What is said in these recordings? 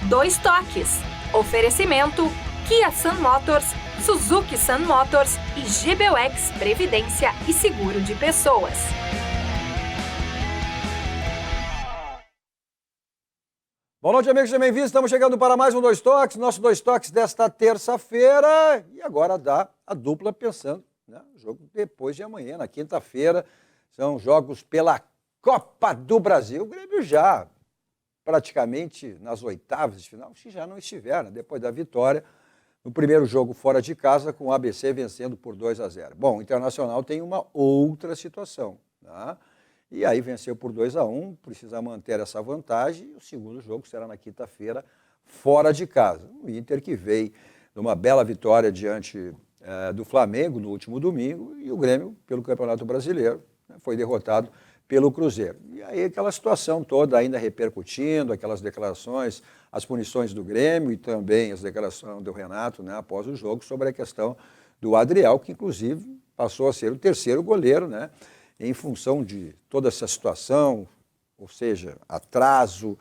Dois Toques. Oferecimento Kia Sun Motors, Suzuki Sun Motors e GBUX Previdência e Seguro de Pessoas. Boa noite, amigos e bem-vindos. Estamos chegando para mais um Dois Toques, nosso Dois Toques desta terça-feira. E agora dá a dupla pensando, né? Jogo depois de amanhã, na quinta-feira. São jogos pela Copa do Brasil. O Grêmio já praticamente nas oitavas de final, se já não estiver, né? Depois da vitória no primeiro jogo fora de casa, com o ABC vencendo por 2-0. Bom, o Internacional tem uma outra situação, né? E aí venceu por 2-1, precisa manter essa vantagem. O segundo jogo será na quinta-feira, fora de casa. O Inter que veio de uma bela vitória diante do Flamengo no último domingo, e o Grêmio, pelo Campeonato Brasileiro, né, foi derrotado pelo Cruzeiro. E aí aquela situação toda ainda repercutindo, aquelas declarações, as punições do Grêmio e também as declarações do Renato, né, após o jogo, sobre a questão do Adriel, que inclusive passou a ser o terceiro goleiro, né, em função de toda essa situação, ou seja, atraso,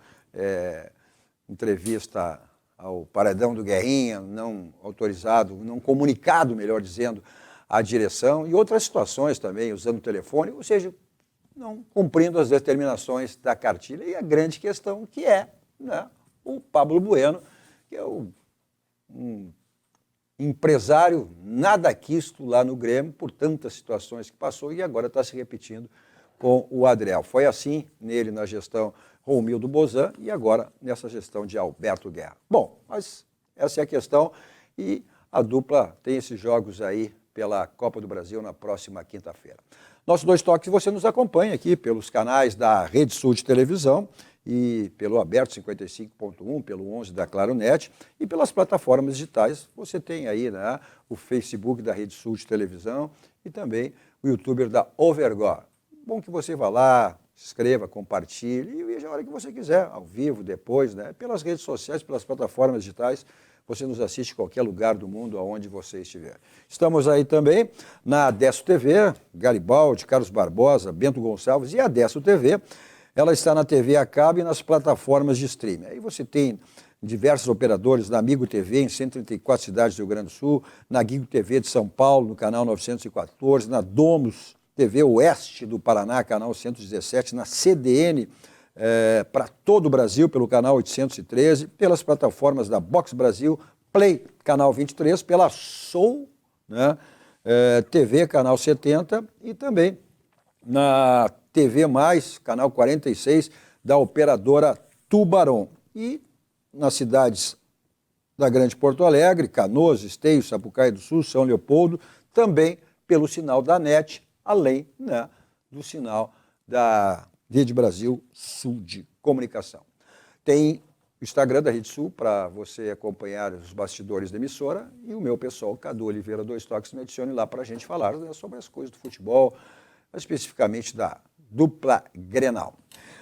entrevista ao paredão do Guerrinha, não autorizado, não comunicado, melhor dizendo, à direção, e outras situações também, usando o telefone, ou seja, não cumprindo as determinações da cartilha. E a grande questão que é, né, o Pablo Bueno, que é um empresário nada quisto lá no Grêmio por tantas situações que passou e agora está se repetindo com o Adriel. Foi assim nele na gestão Romildo Bozan e agora nessa gestão de Alberto Guerra. Bom, mas essa é a questão e a dupla tem esses jogos aí pela Copa do Brasil na próxima quinta-feira. Nossos Dois Toques, você nos acompanha aqui pelos canais da Rede Sul de Televisão e pelo Aberto 55.1, pelo 11 da Claronet e pelas plataformas digitais. Você tem aí, né, o Facebook da Rede Sul de Televisão e também o YouTuber da Overgor. Bom que você vá lá, se inscreva, compartilhe e veja a hora que você quiser, ao vivo, depois, né, pelas redes sociais, pelas plataformas digitais. Você nos assiste em qualquer lugar do mundo, aonde você estiver. Estamos aí também na Adesso TV, Garibaldi, Carlos Barbosa, Bento Gonçalves e a Adesso TV. Ela está na TV a cabo e nas plataformas de streaming. Aí você tem diversos operadores na Amigo TV, em 134 cidades do Rio Grande do Sul, na Gigo TV de São Paulo, no canal 914, na Domus TV Oeste do Paraná, canal 117, na CDN, para todo o Brasil, pelo canal 813, pelas plataformas da Box Brasil, Play, canal 23, pela Soul, né, TV, canal 70, e também na TV+, canal 46, da operadora Tubarão. E nas cidades da Grande Porto Alegre, Canoas, Esteio, Sapucaí do Sul, São Leopoldo, também pelo sinal da NET, além, né, do sinal da Rede Brasil Sul de Comunicação. Tem o Instagram da Rede Sul para você acompanhar os bastidores da emissora e o meu pessoal, Cadu Oliveira, Dois Toques, me adicione lá para a gente falar, né, sobre as coisas do futebol, especificamente da dupla Grenal.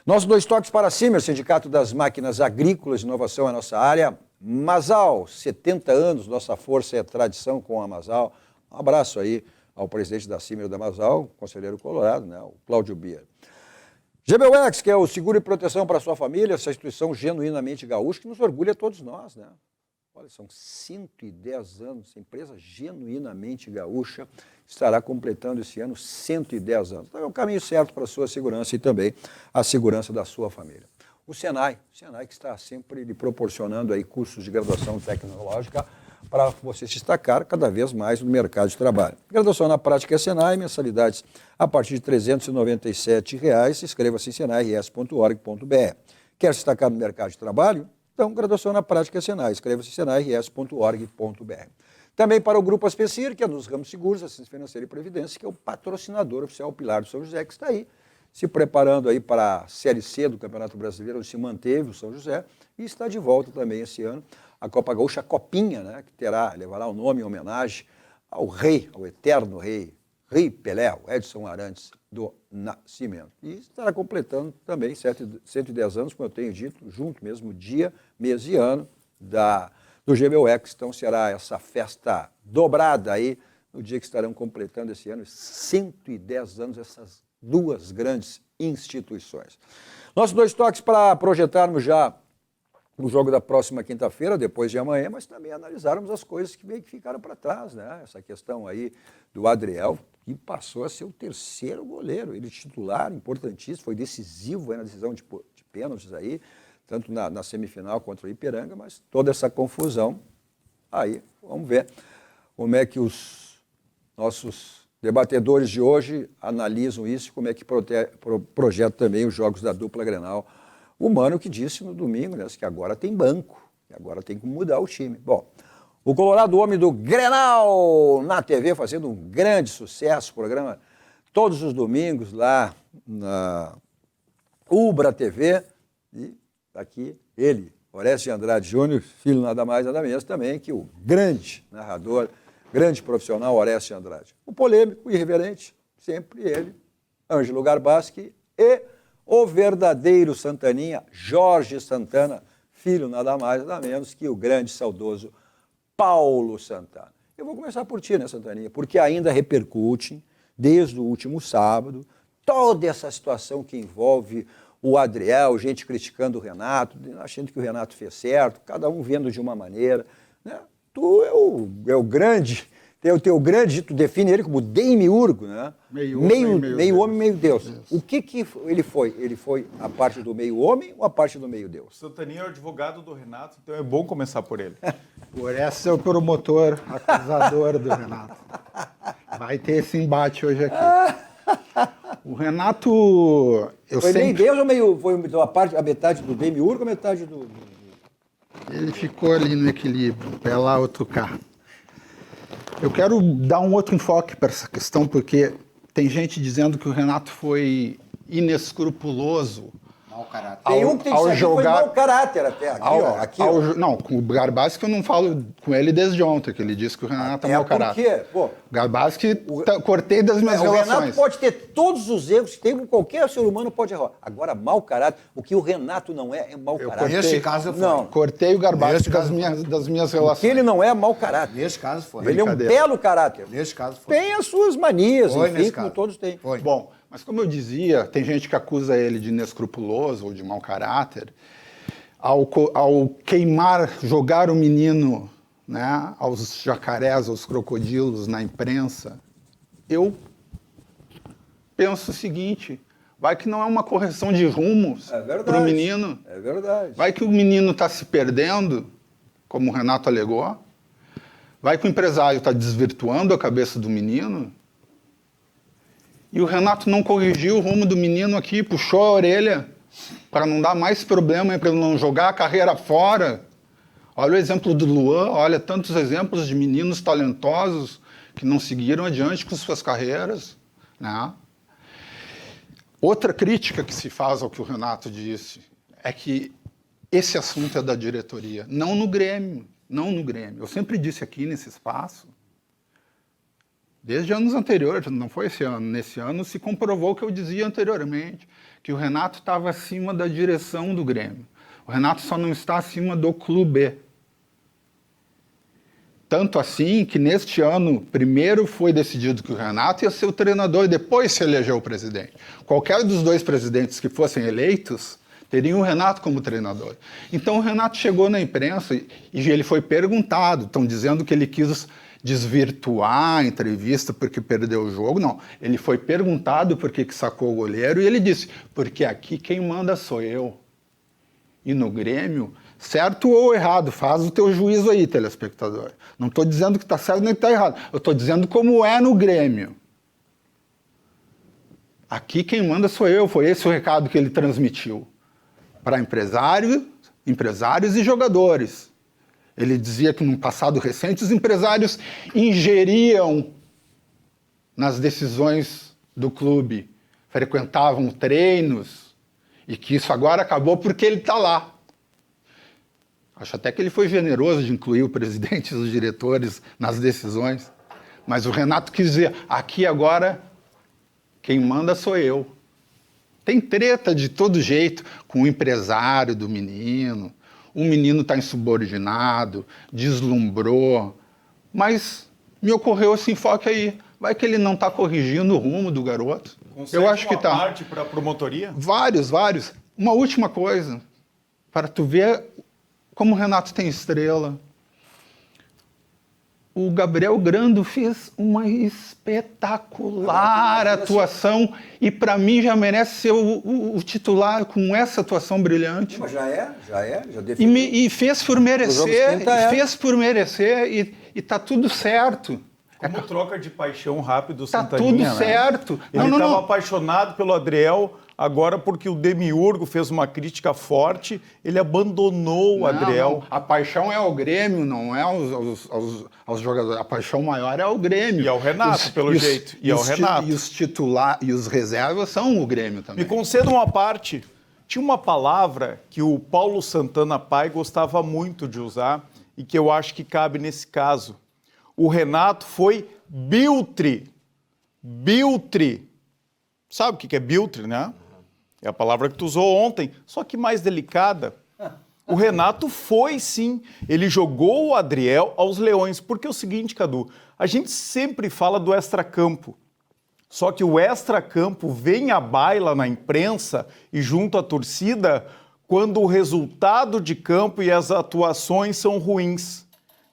Nossos Dois Toques para a Simmer, Sindicato das Máquinas Agrícolas, inovação é a nossa área. Masal, 70 anos, nossa força é tradição com a Masal. Um abraço aí ao presidente da Simmer da Masal, conselheiro colorado, né, o Cláudio Bia. GBUX, que é o seguro e proteção para a sua família, essa instituição genuinamente gaúcha, que nos orgulha a todos nós, né? Olha, são 110 anos, essa empresa genuinamente gaúcha estará completando esse ano 110 anos. Então é o caminho certo para a sua segurança e também a segurança da sua família. O Senai que está sempre lhe proporcionando aí cursos de graduação tecnológica para você se destacar cada vez mais no mercado de trabalho. Graduação na prática é Senai, mensalidades a partir de R$ 397. Inscreva-se em senairs.org.br. Quer se destacar no mercado de trabalho? Então, graduação na prática é Senai. Inscreva-se em senairs.org.br. Também para o Grupo Aspecir, que é nos ramos seguros, assistência financeira e previdência, que é o patrocinador oficial Pilar do São José, que está aí se preparando aí para a Série C do Campeonato Brasileiro, onde se manteve o São José, e está de volta também esse ano a Copa Gaúcha, a Copinha, né, que levará o nome em homenagem ao rei, ao eterno rei Pelé, o Edson Arantes do Nascimento. E estará completando também 110 anos, como eu tenho dito, junto mesmo dia, mês e ano do GBUX. Então será essa festa dobrada aí, no dia que estarão completando esse ano 110 anos, essas duas grandes instituições. Nossos Dois Toques para projetarmos já o jogo da próxima quinta-feira, depois de amanhã, mas também analisarmos as coisas que meio que ficaram para trás, né? Essa questão aí do Adriel, que passou a ser o terceiro goleiro, ele titular, importantíssimo, foi decisivo aí na decisão de pênaltis aí, tanto na semifinal contra o Ipiranga, mas toda essa confusão, aí vamos ver como é que os nossos debatedores de hoje analisam isso e como é que projetam também os jogos da dupla Grenal. O Mano que disse no domingo, né, que agora tem banco, que agora tem que mudar o time. Bom, o Colorado Homem do Grenal na TV fazendo um grande sucesso, programa todos os domingos lá na Ubra TV. E aqui ele, Orestes de Andrade Júnior, filho nada mais nada menos também que o grande narrador, grande profissional Orestes de Andrade. O polêmico, irreverente, sempre ele, Ângelo Garbaschi e o verdadeiro Santaninha, Jorge Santana, filho nada mais nada menos que o grande saudoso Paulo Santana. Eu vou começar por ti, né, Santaninha, porque ainda repercute, desde o último sábado, toda essa situação que envolve o Adriel, gente criticando o Renato, achando que o Renato fez certo, cada um vendo de uma maneira, né? Tu é o grande, tem o teu grande, tu define ele como demiurgo, né? Meio homem, meio Deus. Isso. O que ele foi? Ele foi a parte do meio homem ou a parte do meio Deus? Santaninha é o advogado do Renato, então é bom começar por ele. Por essa é o promotor, acusador do Renato. Vai ter esse embate hoje aqui. O Renato... Foi meio Deus ou meio... Foi a metade do demiurgo ou a metade do... Ele ficou ali no equilíbrio, pé lá, outro cá. Eu quero dar um outro enfoque para essa questão, porque tem gente dizendo que o Renato foi inescrupuloso. Mau caráter. Tem um que tem que ser foi mau caráter até. Aqui, não, com o Garbaschi eu não falo com ele desde ontem, que ele disse que o Renato é mau caráter. Pô, Garbaschi, cortei das minhas relações. O Renato pode ter todos os erros que tem, qualquer ser humano pode errar. Agora, mau caráter, o que o Renato não é mau caráter. Neste caso eu fui. Não. Cortei o Garbaschi das minhas relações. Porque ele não é mau caráter. Neste caso foi. Ele é um belo caráter. Neste caso foi. Tem as suas manias, Foi enfim, como todos têm. Foi. Bom, mas como eu dizia, tem gente que acusa ele de inescrupuloso ou de mau caráter. Ao queimar, jogar o menino, né, aos jacarés, aos crocodilos na imprensa, eu penso o seguinte: vai que não é uma correção de rumos para o menino. É verdade. Vai que o menino está se perdendo, como o Renato alegou. Vai que o empresário está desvirtuando a cabeça do menino. E o Renato não corrigiu o rumo do menino aqui, puxou a orelha para não dar mais problema, para não jogar a carreira fora. Olha o exemplo do Luan, olha tantos exemplos de meninos talentosos que não seguiram adiante com suas carreiras, né? Outra crítica que se faz ao que o Renato disse é que esse assunto é da diretoria, não no Grêmio, não no Grêmio. Eu sempre disse aqui nesse espaço, desde anos anteriores, não foi esse ano, nesse ano se comprovou o que eu dizia anteriormente, que o Renato estava acima da direção do Grêmio. O Renato só não está acima do clube. Tanto assim que neste ano, primeiro foi decidido que o Renato ia ser o treinador e depois se elegeu o presidente. Qualquer dos dois presidentes que fossem eleitos teriam o Renato como treinador. Então o Renato chegou na imprensa e ele foi perguntado, estão dizendo que ele quis desvirtuar a entrevista porque perdeu o jogo. Não, ele foi perguntado por que sacou o goleiro e ele disse, porque aqui quem manda sou eu. E no Grêmio, certo ou errado, faz o teu juízo aí, telespectador. Não estou dizendo que está certo nem que está errado, eu estou dizendo como é no Grêmio. Aqui quem manda sou eu, foi esse o recado que ele transmitiu para empresários e jogadores. Ele dizia que, no passado recente, os empresários ingeriam nas decisões do clube, frequentavam treinos, e que isso agora acabou porque ele está lá. Acho até que ele foi generoso de incluir o presidente e os diretores nas decisões, mas o Renato quis dizer, aqui agora quem manda sou eu. Tem treta de todo jeito com o empresário do menino, o menino está insubordinado, deslumbrou, mas me ocorreu esse enfoque aí. Vai que ele não está corrigindo o rumo do garoto. Eu acho que está. Parte para a promotoria? Vários. Uma última coisa, para tu ver como o Renato tem estrela. O Gabriel Grando fez uma espetacular atuação e, para mim, já merece ser o titular com essa atuação brilhante. Mas já definiu. E fez por merecer, e tá tudo certo. Como troca de paixão rápido, Tá Santaninha, tudo né? certo. Ele estava apaixonado pelo Adriel, agora porque o Demiurgo fez uma crítica forte, ele abandonou o Adriel. Não. A paixão é ao Grêmio, não é aos jogadores. A paixão maior é ao Grêmio. E ao Renato, pelo jeito. E ao Renato. E os titulares e os reservas são o Grêmio também. Me conceda uma parte. Tinha uma palavra que o Paulo Santana pai gostava muito de usar e que eu acho que cabe nesse caso. O Renato foi biltre. Biltre. Sabe o que é biltre, né? É a palavra que tu usou ontem, só que mais delicada. O Renato foi, sim. Ele jogou o Adriel aos leões. Porque é o seguinte, Cadu, a gente sempre fala do extracampo. Só que o extracampo vem à baila na imprensa e junto à torcida quando o resultado de campo e as atuações são ruins.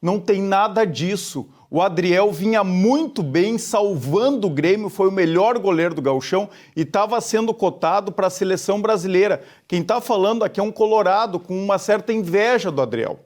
Não tem nada disso. O Adriel vinha muito bem, salvando o Grêmio, foi o melhor goleiro do Gauchão e estava sendo cotado para a seleção brasileira. Quem está falando aqui é um colorado com uma certa inveja do Adriel.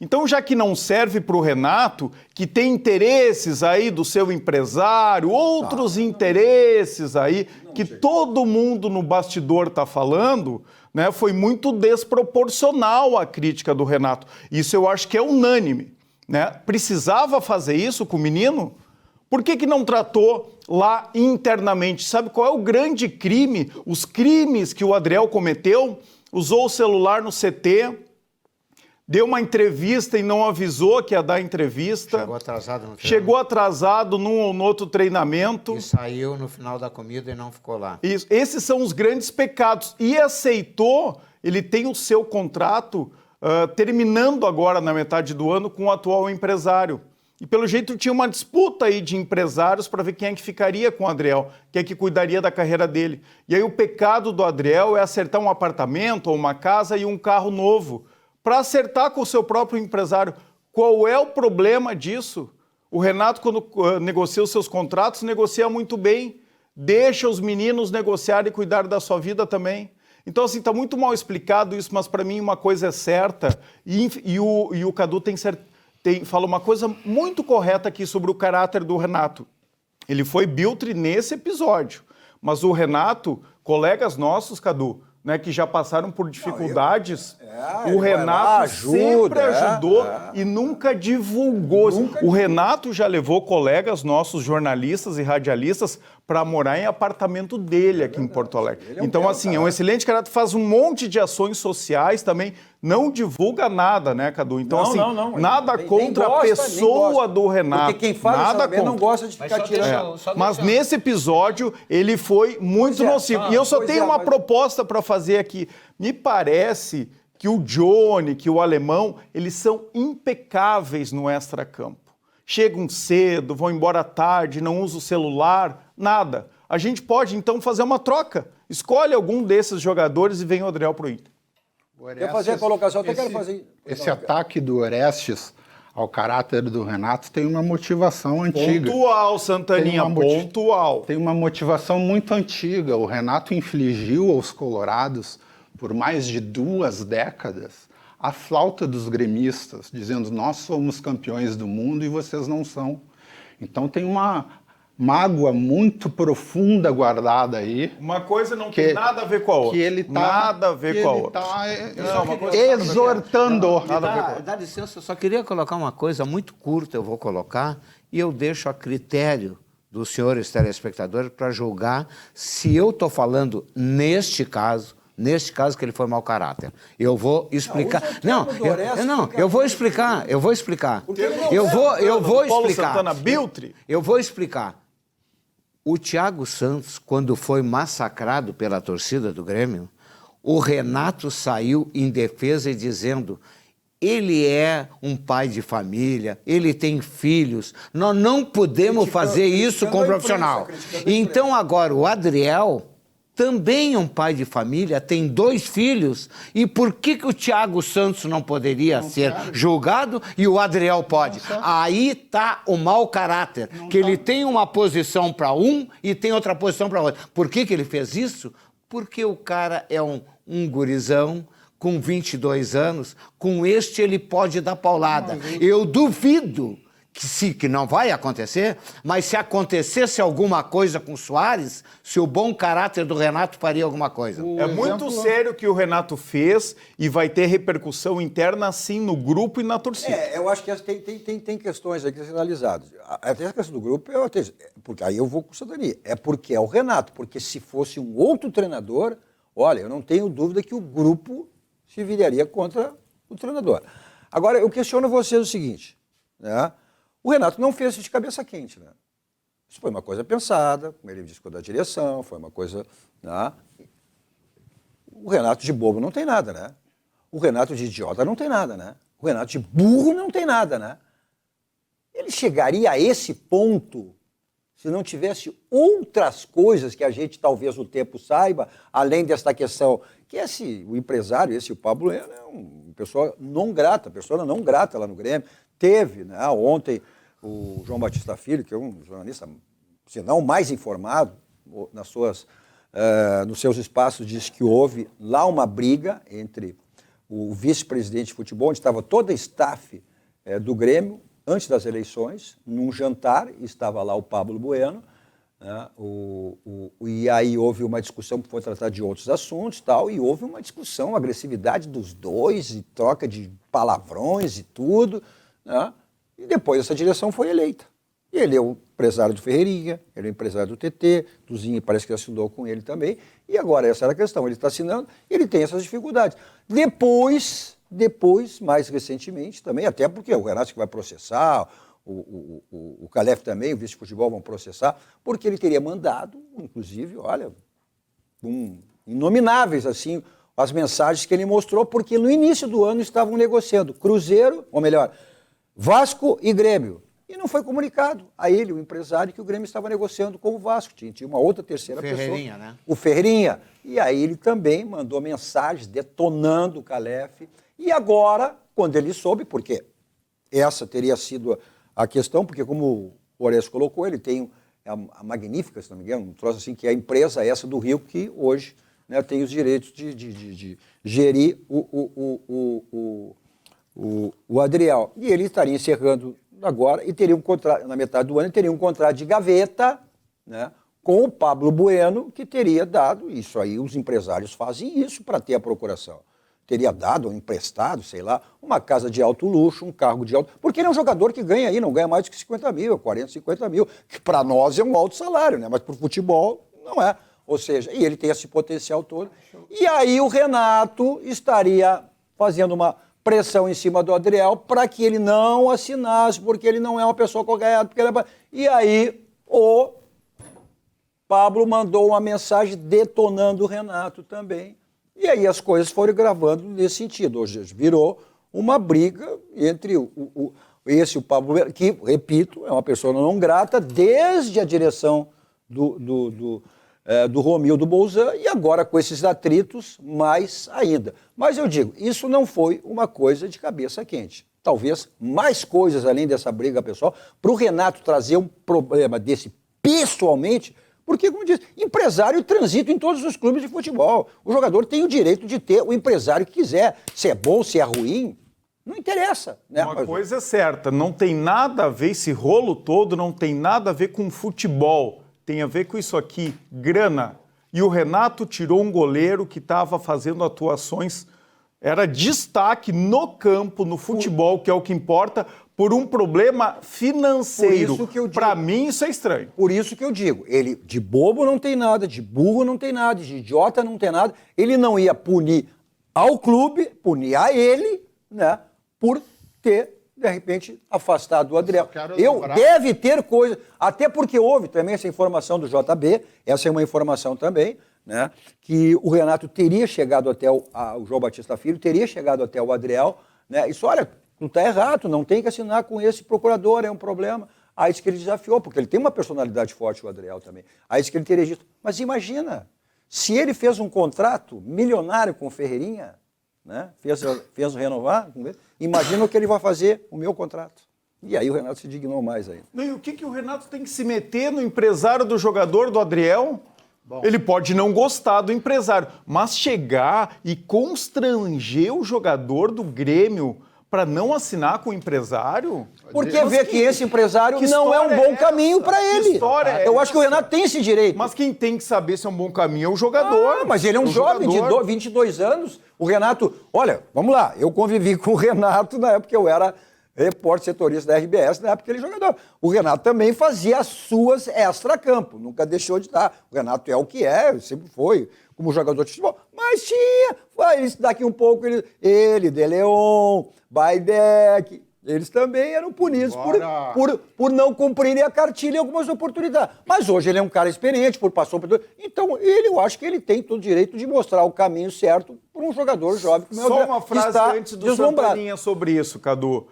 Então, já que não serve para o Renato, que tem interesses aí do seu empresário, outros interesses aí, que todo mundo no bastidor está falando, né, foi muito desproporcional a crítica do Renato. Isso eu acho que é unânime. Né? Precisava fazer isso com o menino? Por que não tratou lá internamente? Sabe qual é o grande crime? Os crimes que o Adriel cometeu? Usou o celular no CT, deu uma entrevista e não avisou que ia dar entrevista. Chegou atrasado no treino. Chegou atrasado num ou no outro treinamento. E saiu no final da comida e não ficou lá. Isso. Esses são os grandes pecados. E aceitou, ele tem o seu contrato terminando agora na metade do ano com o atual empresário. E pelo jeito tinha uma disputa aí de empresários para ver quem é que ficaria com o Adriel, quem é que cuidaria da carreira dele. E aí o pecado do Adriel é acertar um apartamento ou uma casa e um carro novo, para acertar com o seu próprio empresário. Qual é o problema disso? O Renato, quando negocia os seus contratos, negocia muito bem. Deixa os meninos negociarem e cuidar da sua vida também. Então, assim, está muito mal explicado isso, mas para mim uma coisa é certa, e o Cadu fala uma coisa muito correta aqui sobre o caráter do Renato. Ele foi biltre nesse episódio, mas o Renato, colegas nossos, Cadu, né, que já passaram por dificuldades, o Renato sempre ajudou e nunca divulgou. O Renato já levou colegas nossos, jornalistas e radialistas, para morar em apartamento dele aqui em Porto Alegre. Então, assim, é um excelente caráter, faz um monte de ações sociais também, não divulga nada, né, Cadu? Então, nada contra a pessoa do Renato. Porque quem faz nada contra. Não gosta de ficar tirando. Mas nesse episódio, ele foi muito nocivo. E eu só tenho uma proposta para fazer aqui. Me parece que o Johnny, que o Alemão, eles são impecáveis no extracampo. Chegam cedo, vão embora tarde, não usam o celular, nada. A gente pode, então, fazer uma troca. Escolhe algum desses jogadores e vem o Adriel pro Inter. Quer fazer a colocação? Eu quero fazer. Esse ataque do Orestes ao caráter do Renato tem uma motivação antiga. Pontual, Santaninha, pontual. Tem uma motivação muito antiga. O Renato infligiu aos colorados, por mais de 2 décadas, a flauta dos gremistas, dizendo: nós somos campeões do mundo e vocês não são. Então tem uma mágoa muito profunda guardada aí. Uma coisa não tem nada a ver com a outra. Que ele tá, nada a ver com a outra. Exortando. Dá licença, eu só queria colocar uma coisa muito curta, eu vou colocar, e eu deixo a critério dos senhores telespectadores para julgar se eu estou falando neste caso que ele foi mau caráter. Eu vou explicar. Eu vou explicar. Eu vou explicar. Paulo Santana Biltre? Eu vou explicar. O Thiago Santos, quando foi massacrado pela torcida do Grêmio, o Renato saiu em defesa e dizendo: ele é um pai de família, ele tem filhos, nós não podemos fazer isso com o profissional. Então agora o Adriel também é um pai de família, tem 2 filhos, e por que o Thiago Santos não poderia ser julgado e o Adriel pode? Aí está o mau caráter, que ele tem uma posição para um e tem outra posição para outro. Por que ele fez isso? Porque o cara é um gurizão com 22 anos, com este ele pode dar paulada. Eu duvido que não vai acontecer, mas se acontecesse alguma coisa com o Soares, se o bom caráter do Renato faria alguma coisa. É muito sério o que o Renato fez e vai ter repercussão interna, sim, no grupo e na torcida. Eu acho que tem questões aqui a ser analisadas. Até a questão do grupo, porque aí eu vou com o Santani. É porque é o Renato, porque se fosse um outro treinador, olha, eu não tenho dúvida que o grupo se viraria contra o treinador. Agora, eu questiono vocês o seguinte, né? O Renato não fez isso de cabeça quente, né? Isso foi uma coisa pensada, como ele disse, da direção, foi uma coisa... Né? O Renato de bobo não tem nada, né? O Renato de idiota não tem nada, né? O Renato de burro não tem nada, né? Ele chegaria a esse ponto se não tivesse outras coisas que a gente talvez no tempo saiba, além desta questão, que o empresário, o Pablo, é uma pessoa não grata lá no Grêmio. Teve, né, ontem, o João Batista Filho, que é um jornalista, se não mais informado, nos seus espaços, disse que houve lá uma briga entre o vice-presidente de futebol, onde estava toda a staff do Grêmio, antes das eleições, num jantar, estava lá o Pablo Bueno, né, e aí houve uma discussão que foi tratar de outros assuntos, e houve uma discussão, uma agressividade dos dois, e troca de palavrões e tudo, né? E depois essa direção foi eleita. E ele é o empresário do Ferreirinha, ele é o empresário do TT, Duzinho parece que assinou com ele também, e agora essa era a questão, ele está assinando, ele tem essas dificuldades. Depois, mais recentemente também, até porque o Renato que vai processar, o Calef também, o vice-futebol vão processar, porque ele teria mandado, inclusive, olha, inomináveis assim, as mensagens que ele mostrou, porque no início do ano estavam negociando Cruzeiro, ou melhor, Vasco e Grêmio. E não foi comunicado a ele, o empresário, que o Grêmio estava negociando com o Vasco. Tinha uma outra terceira Ferreirinha, pessoa. né? O Ferreirinha. E aí ele também mandou mensagens detonando o Calef. E agora, quando ele soube, porque essa teria sido a questão, porque como o Oresco colocou, ele tem a Magnífica, se não me engano, um troço assim, que é a empresa essa do Rio, que hoje, né, tem os direitos de gerir o Adriel. E ele estaria encerrando agora e teria um contrato, na metade do ano, teria um contrato de gaveta, né, com o Pablo Bueno, que teria dado, isso aí os empresários fazem isso para ter a procuração. Teria dado ou emprestado, sei lá, uma casa de alto luxo, um carro de alto... Porque ele é um jogador que ganha aí, não ganha mais do que 50 mil, 40, 50 mil, que para nós é um alto salário, né? Mas para o futebol não é. Ou seja, e ele tem esse potencial todo. E aí o Renato estaria fazendo uma pressão em cima do Adriel para que ele não assinasse, porque ele não é uma pessoa qualquer. E aí o Pablo mandou uma mensagem detonando o Renato também. E aí as coisas foram gravando nesse sentido. Hoje virou uma briga entre o Pablo, que, repito, é uma pessoa não grata desde a direção do Romildo Bolzan, e agora com esses atritos, mais ainda. Mas eu digo, isso não foi uma coisa de cabeça quente. Talvez mais coisas além dessa briga pessoal, para o Renato trazer um problema desse pessoalmente, porque, como diz, empresário transita em todos os clubes de futebol. O jogador tem o direito de ter o empresário que quiser. Se é bom, se é ruim, não interessa. Né? Uma coisa é certa, não tem nada a ver, esse rolo todo não tem nada a ver com futebol. Tem a ver com isso aqui, grana. E o Renato tirou um goleiro que estava fazendo atuações, era destaque no campo, no futebol, que é o que importa, por um problema financeiro. Para mim, isso é estranho. Por isso que eu digo, ele de bobo não tem nada, de burro não tem nada, de idiota não tem nada. Ele não ia punir ao clube, punir a ele, né, por ter, de repente, afastado o Adriel. Deve ter coisa, até porque houve também essa informação do JB, essa é uma informação também, né, que o Renato teria chegado até o João Batista Filho, teria chegado até o Adriel, né, isso, olha, não está errado, não tem que assinar com esse procurador, é um problema. Aí isso que ele desafiou, porque ele tem uma personalidade forte, o Adriel também. Aí isso que ele teria dito, mas imagina, Se ele fez um contrato milionário com o Ferreirinha, né? fez renovar, imagina o que ele vai fazer o meu contrato. E aí o Renato se dignou mais ainda. E o que o Renato tem que se meter no empresário do jogador, do Adriel? Bom. Ele pode não gostar do empresário, mas chegar e constranger o jogador do Grêmio para não assinar com o empresário? Porque vê que esse empresário não é um bom caminho para ele. Eu acho que o Renato tem esse direito. Mas quem tem que saber se é um bom caminho é o jogador. Mas ele é um jovem de 22 anos. O Renato, olha, vamos lá, eu convivi com o Renato na época que eu era repórter setorista da RBS, na época que ele jogador. O Renato também fazia as suas extra-campo, nunca deixou de estar. O Renato é o que é, sempre foi, como jogador de futebol. Mas tinha, daqui um pouco, ele De Leon, Baidec, eles também eram punidos por não cumprirem a cartilha em algumas oportunidades. Mas hoje ele é um cara experiente, passou por... Então, eu acho que ele tem todo o direito de mostrar o caminho certo para um jogador jovem como Só uma frase antes do Santaninha sobre isso, Cadu.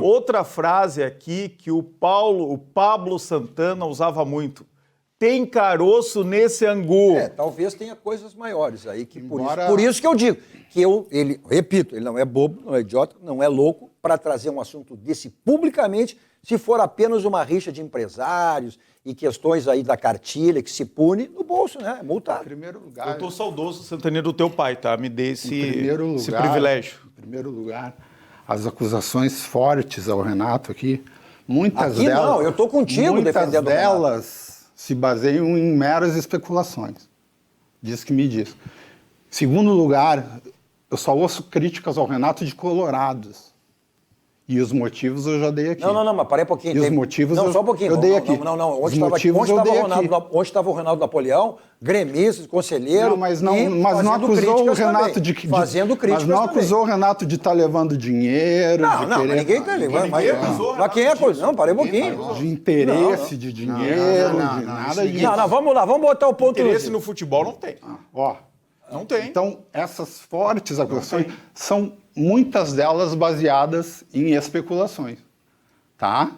Outra frase aqui que o Pablo Santana usava muito. Tem caroço nesse angu. Talvez tenha coisas maiores aí. Por isso que eu digo que repito, ele não é bobo, não é idiota, não é louco para trazer um assunto desse publicamente, se for apenas uma rixa de empresários e questões aí da cartilha que se pune no bolso, né? Multado. Em primeiro lugar... Eu estou saudoso, Santaninha, do teu pai, tá? Me dê esse privilégio. Em primeiro lugar, as acusações fortes ao Renato aqui, muitas delas... Não, eu estou contigo defendendo o Renato. Muitas delas se baseiam em meras especulações. Diz que me diz. Segundo lugar, eu só ouço críticas ao Renato de colorados. E os motivos eu já dei aqui. Não, mas parei um pouquinho. E os motivos só um pouquinho. Eu dei aqui. Não. Onde estava o Ronaldo Napoleão, gremista, conselheiro. Mas não acusou o Renato de fazendo críticas. Mas não acusou o Renato de estar levando dinheiro. Não, ninguém está levando. Mas quem acusou? Não, parei um pouquinho. De interesse, de dinheiro, de nada disso. Não, vamos lá, vamos botar o ponto. Interesse no futebol não tem. Não tem. Então, essas fortes acusações são muitas delas baseadas em especulações, tá?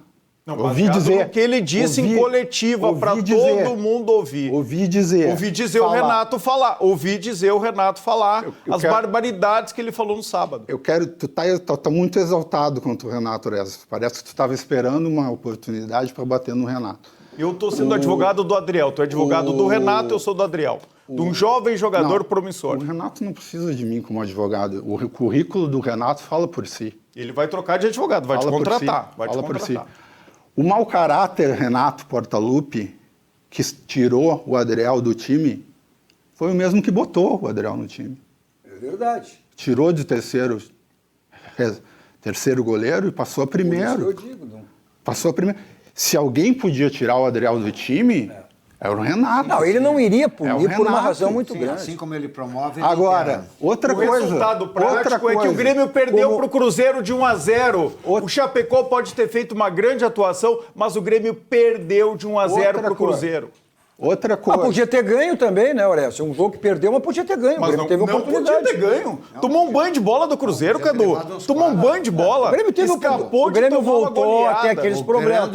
Não, ouvi dizer o que ele disse em coletiva para todo mundo ouvir. Ouvi dizer o Renato falar. Ouvi dizer o Renato falar as barbaridades que ele falou no sábado. Tu tá muito exaltado contra o Renato, Reza. Parece que tu estava esperando uma oportunidade para bater no Renato. Eu estou sendo advogado do Adriel. Tu é advogado do Renato, eu sou do Adriel. De um jovem jogador promissor. O Renato não precisa de mim como advogado. O currículo do Renato fala por si. Ele vai trocar de advogado, vai te contratar. Por si. O mau caráter Renato Portaluppi, que tirou o Adriel do time, foi o mesmo que botou o Adriel no time. É verdade. Tirou de terceiro goleiro e passou a primeiro. Por isso que eu digo, não. Passou a primeiro. Se alguém podia tirar o Adriel do time... Era o Renato. Não, ele não iria punir por uma razão muito grande. Assim como ele promove... Agora, outra coisa... O resultado prático é que o Grêmio perdeu para o Cruzeiro de 1-0. O Chapecó pode ter feito uma grande atuação, mas o Grêmio perdeu de 1-0 para o Cruzeiro. Outra coisa... Mas podia ter ganho também, né, Horácio? Um jogo que perdeu, mas podia ter ganho. Mas o Grêmio teve oportunidade. Podia ter ganho. Tomou um banho de bola do Cruzeiro, Cadu. Tomou um banho de bola. O Grêmio teve escapou o Grêmio voltou até aqueles problemas.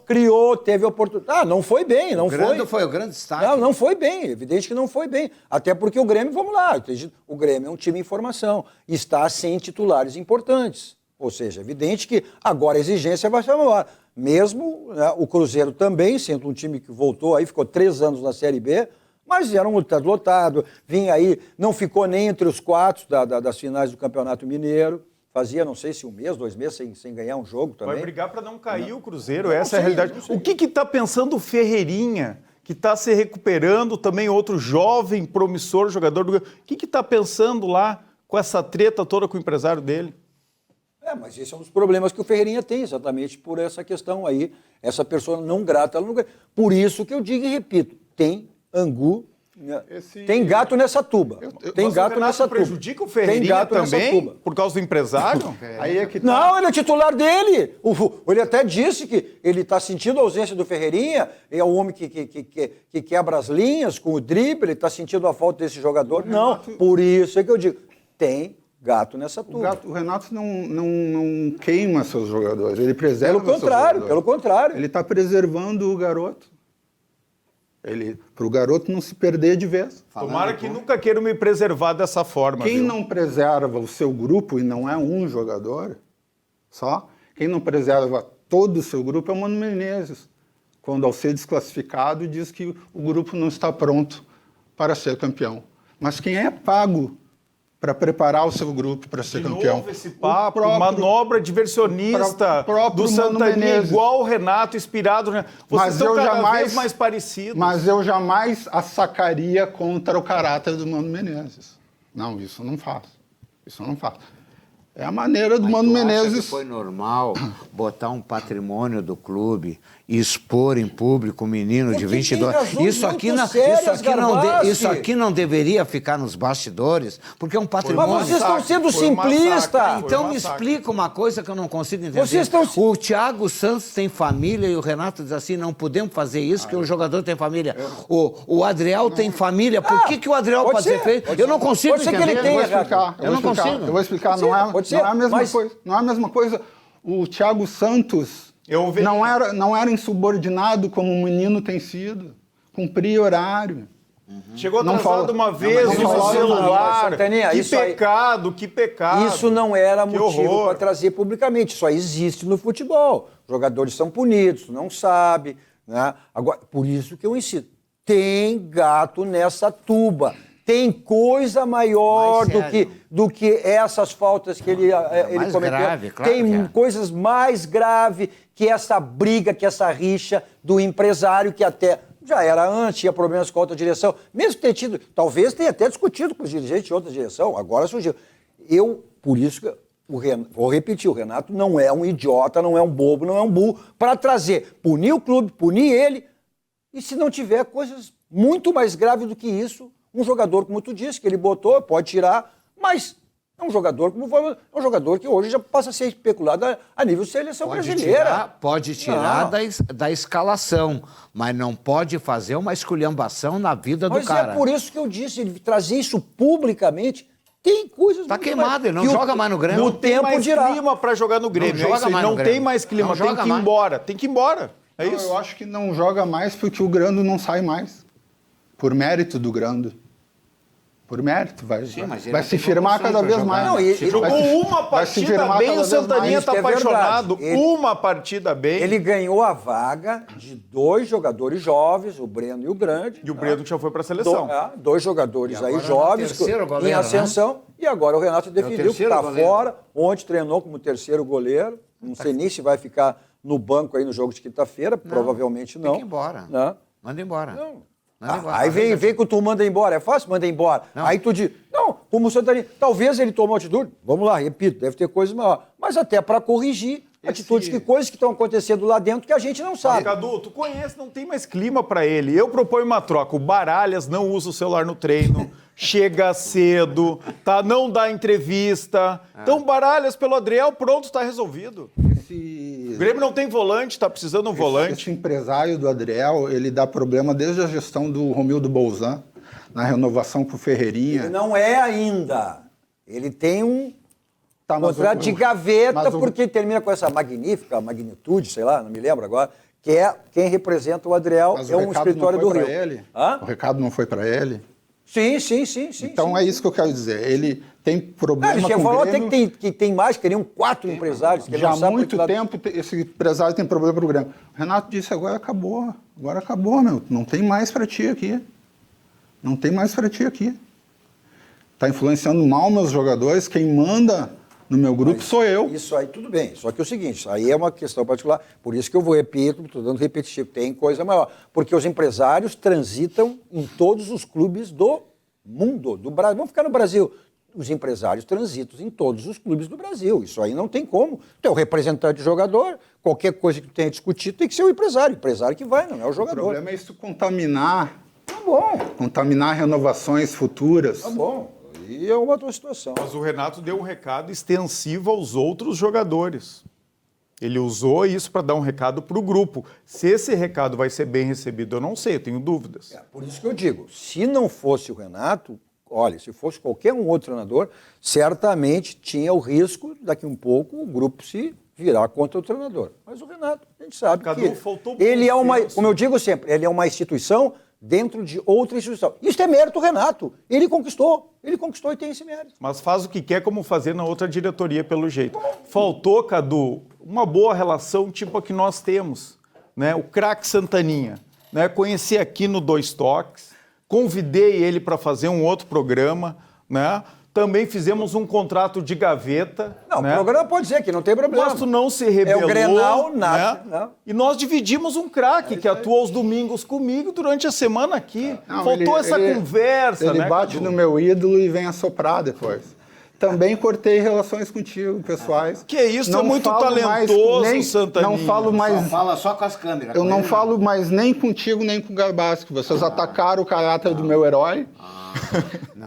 Criou, teve oportunidade. Não foi bem, não foi. Foi o grande destaque. Não foi bem. Evidente que não foi bem. Até porque o Grêmio, vamos lá, o Grêmio é um time em formação. Está sem titulares importantes. Ou seja, evidente que agora a exigência vai ser maior. Mesmo o Cruzeiro também, sendo um time que voltou aí, ficou 3 anos na Série B, mas era um lotado, vinha aí, não ficou nem entre os 4 das finais do Campeonato Mineiro, fazia, não sei se 1 mês, 2 meses sem ganhar um jogo também. Vai brigar para não cair o Cruzeiro, essa é a realidade. O que está pensando o Ferreirinha, que está se recuperando, também outro jovem, promissor jogador do... O que está pensando lá com essa treta toda com o empresário dele? Mas esse é um dos problemas que o Ferreirinha tem, exatamente por essa questão aí, essa pessoa não grata. Por isso que eu digo e repito, tem angu, tem gato nessa tuba. Tem gato nessa tuba. Prejudica o Ferreirinha também, por causa do empresário? Aí é que tá. Não, ele é titular dele. Ele até disse que ele está sentindo a ausência do Ferreirinha, é o homem que quebra as linhas com o drible, ele está sentindo a falta desse jogador. Não, por isso é que eu digo, tem gato nessa tuba. O Renato não queima seus jogadores, ele preserva seus jogadores. Pelo contrário. Ele está preservando o garoto. Para o garoto não se perder de vez. Tomara que nunca queiram me preservar dessa forma. Quem viu? não preserva o seu grupo, e não é um jogador só, quem não preserva todo o seu grupo é o Mano Menezes, quando ao ser desclassificado diz que o grupo não está pronto para ser campeão. Mas quem é pago para preparar o seu grupo para ser campeão? Novo esse papo, manobra diversionista do Santaninha, igual o Renato, inspirado. Vocês estão cada vez mais parecidos. Mas eu jamais a sacaria contra o caráter do Mano Menezes. Não, isso eu não faço. Isso eu não faço. É a maneira do Mano Menezes. Acha que foi normal botar um patrimônio do clube e expor em público um menino de 22 isso aqui não deveria ficar nos bastidores, porque é um patrimônio. Mas vocês estão sendo simplistas. Então me explica uma coisa que eu não consigo entender. O Thiago Santos tem família e o Renato diz assim, não podemos fazer isso, que o jogador tem família. O Adriel tem família, por que o Adriel pode ser feito? Eu não consigo entender. Pode ser que ele tenha, eu vou explicar, não é a mesma coisa. Não é a mesma coisa. O Thiago Santos não era insubordinado como o menino tem sido. Cumpria horário. Chegou atrasado uma vez no celular. Que pecado. Isso não era motivo para trazer publicamente. Isso aí existe no futebol. Os jogadores são punidos, não sabe. Né? Agora, por isso que eu insisto. Tem gato nessa tuba. Tem coisa maior do que essas faltas que ele cometeu. Grave, claro. Tem coisas mais graves que essa briga, que essa rixa do empresário, que até já era antes, tinha problemas com a outra direção. Mesmo ter tido, talvez tenha até discutido com os dirigentes de outra direção, agora surgiu. Por isso que vou repetir, o Renato não é um idiota, não é um bobo, não é um burro, para punir o clube, punir ele, e se não tiver coisas muito mais graves do que isso, um jogador, como tu disse, que ele botou, pode tirar, mas é um jogador é um jogador que hoje já passa a ser especulado a nível de seleção brasileira. Pode tirar da escalação, mas não pode fazer uma esculhambação na vida do cara. Mas é por isso que eu disse, ele trazer isso publicamente, tem coisas... Tá queimado, ele não joga mais no Grêmio. Não tem mais clima para jogar no Grêmio. Não tem mais clima, tem que ir embora. Tem que ir embora, é isso? Eu acho que não joga mais porque o Grando não sai mais. Por mérito do Grando. Por mérito, vai se firmar cada vez mais. Não, jogou uma partida bem, o Santaninha está apaixonado. Uma partida bem. Ele ganhou a vaga de 2 jogadores jovens, o Breno e o Grande. E o Breno que já foi para a seleção. 2 jogadores aí jovens, em ascensão. Né? E agora o Renato definiu que está fora. Ontem treinou como terceiro goleiro. Não sei nem se vai ficar no banco aí no jogo de quinta-feira. Provavelmente não. Tem que ir embora. Não. Manda embora. Não. Aí vem que tu manda embora. É fácil mandar embora. Não. Aí tu diz, não, como o Santaninha, talvez ele tomou atitude, vamos lá, repito, deve ter coisa maior. Mas até para corrigir atitudes, coisas que estão acontecendo lá dentro que a gente não sabe. Cadu, tu conhece, não tem mais clima para ele. Eu proponho uma troca. O Baralhas não usa o celular no treino, chega cedo, não dá entrevista. Então, Baralhas pelo Adriel, pronto, está resolvido. O Grêmio não tem volante, está precisando de um volante. Esse empresário do Adriel, ele dá problema desde a gestão do Romildo Bolzan, na renovação com o Ferreirinha. Ele não é ainda. Ele tem um contrato de gaveta, porque termina com essa magnífica magnitude, sei lá, não me lembro agora, que é quem representa o Adriel, é um escritório do Rio. O recado não foi para ele? Sim. Então é isso que eu quero dizer. Ele tem problema com o Grêmio. Ele falou até que tem mais, teriam 4 empresários. Que já há muito tempo esse empresário tem problema para o Grêmio. O Renato disse, agora acabou, meu. Não tem mais para ti aqui. Não tem mais para ti aqui. Está influenciando mal meus jogadores. Quem manda no meu grupo sou eu. Isso aí tudo bem. Só que é o seguinte, isso aí é uma questão particular. Por isso que eu estou dando repetitivo. Tem coisa maior. Porque os empresários transitam em todos os clubes do mundo, do Brasil. Vamos ficar no Brasil. Os empresários transitam em todos os clubes do Brasil. Isso aí não tem como. Tu é o representante do jogador, qualquer coisa que tu tenha discutido tem que ser o empresário. O empresário que vai, não é o jogador. O problema é isso contaminar. Tá bom. Contaminar renovações futuras. Tá bom. E é uma outra situação. Mas o Renato deu um recado extensivo aos outros jogadores. Ele usou isso para dar um recado para o grupo. Se esse recado vai ser bem recebido, eu não sei, eu tenho dúvidas. Por isso que eu digo, se não fosse o Renato, olha, se fosse qualquer um outro treinador, certamente tinha o risco, daqui um pouco, o grupo se virar contra o treinador. Mas o Renato, a gente sabe que ele é uma, como eu digo sempre, ele é uma instituição dentro de outra instituição. Isso é mérito Renato. Ele conquistou e tem esse mérito. Mas faz o que quer, como fazer na outra diretoria, pelo jeito. Faltou, Cadu, uma boa relação tipo a que nós temos, né? O craque Santaninha, né? Conheci aqui no Dois Toques, convidei ele para fazer um outro programa, né? Também fizemos um contrato de gaveta. Não, né? o programa pode ser que não tem problema. Mas tu não se rebelou. É o Grenal, nada. Né? E nós dividimos um craque que atua aos domingos comigo durante a semana aqui. Não, Faltou essa conversa, ele né, bate Cadu? no meu ídolo e vem assoprar depois. Também cortei relações contigo, pessoais. Que isso, é muito talentoso, Santaninha. Não falo mais... Fala só com as câmeras. Eu não falo mais nem contigo, nem com o Garbaschi. Vocês atacaram o caráter do meu herói.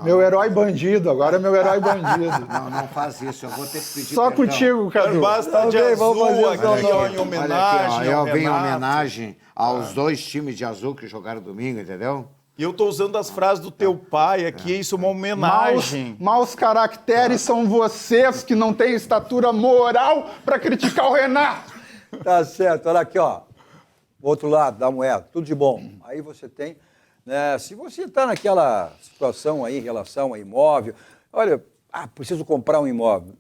Meu herói bandido, agora é meu herói bandido. Não faz isso, eu vou ter que pedir Só perdão. contigo, Cadu. Basta de Ok, vamos azul fazer aqui, ó, em Olha homenagem aqui, ó, ao eu venho em Renato. homenagem aos 2 times de azul que jogaram domingo, entendeu? E eu tô usando as frases do teu pai aqui, isso é uma homenagem. Maus caracteres são vocês que não têm estatura moral para criticar o Renato. Tá certo, olha aqui, ó. Outro lado da moeda, tudo de bom. Aí você tem, né, se você está naquela situação aí em relação a imóvel, olha, preciso comprar um imóvel.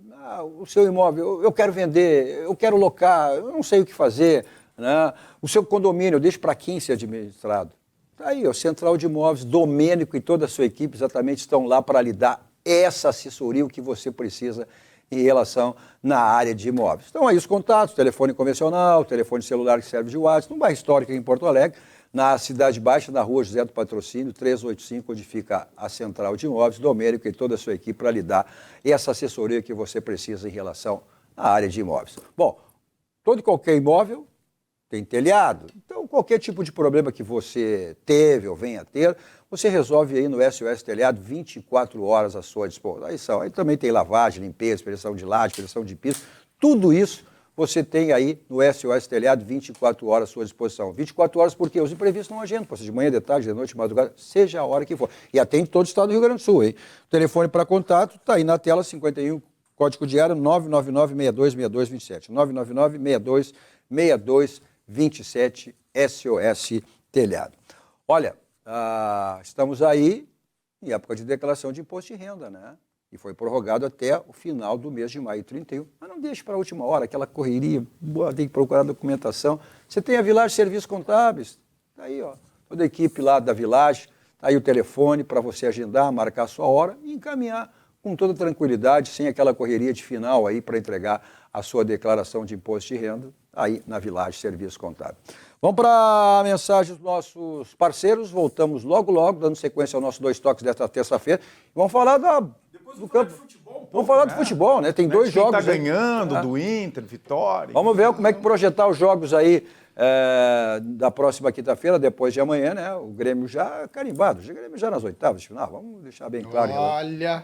O seu imóvel, eu quero vender, eu quero locar, eu não sei o que fazer, né? O seu condomínio, eu deixo para quem ser administrado. Tá aí, o Central de Imóveis, Domênico e toda a sua equipe exatamente estão lá para lhe dar essa assessoria, o que você precisa em relação na área de imóveis. Então, aí os contatos, telefone convencional, telefone celular que serve de WhatsApp, no bairro Histórico em Porto Alegre, na Cidade Baixa, na rua José do Patrocínio, 385, onde fica a Central de Imóveis, Domênico e toda a sua equipe para lhe dar essa assessoria que você precisa em relação à área de imóveis. Bom, todo e qualquer imóvel tem telhado, então qualquer tipo de problema que você teve ou venha a ter, você resolve aí no SOS Telhado 24 horas à sua disposição. Aí também tem lavagem, limpeza, expedição de laje, expedição de piso, tudo isso você tem aí no SOS Telhado 24 horas à sua disposição. 24 horas porque os imprevistos não agendam, pode ser de manhã, de tarde, de noite, de madrugada, seja a hora que for. E atende todo o estado do Rio Grande do Sul, hein? O telefone para contato está aí na tela, 51, código de área 999-626227. 999-626227, SOS Telhado. Olha, estamos aí em época de declaração de imposto de renda, né? E foi prorrogado até o final do mês de maio, 31. Mas não deixe para a última hora, aquela correria, tem que procurar documentação. Você tem a Village Serviços Contábeis, tá aí, ó, toda a equipe lá da Village, tá aí o telefone para você agendar, marcar a sua hora e encaminhar com toda tranquilidade, sem aquela correria de final aí para entregar a sua declaração de imposto de renda, aí na Village Serviços Contábeis. Vamos para a mensagem dos nossos parceiros, voltamos logo, dando sequência ao nosso Dois Toques desta terça-feira. Vamos falar do campo. Vamos falar do futebol, né? Tem dois jogos. Quem está ganhando, do Inter, Vitória. Vamos ver como é que projetar os jogos aí da próxima quinta-feira, depois de amanhã, né? O Grêmio já carimbado, o Grêmio já nas oitavas de final. Vamos deixar bem claro. Olha.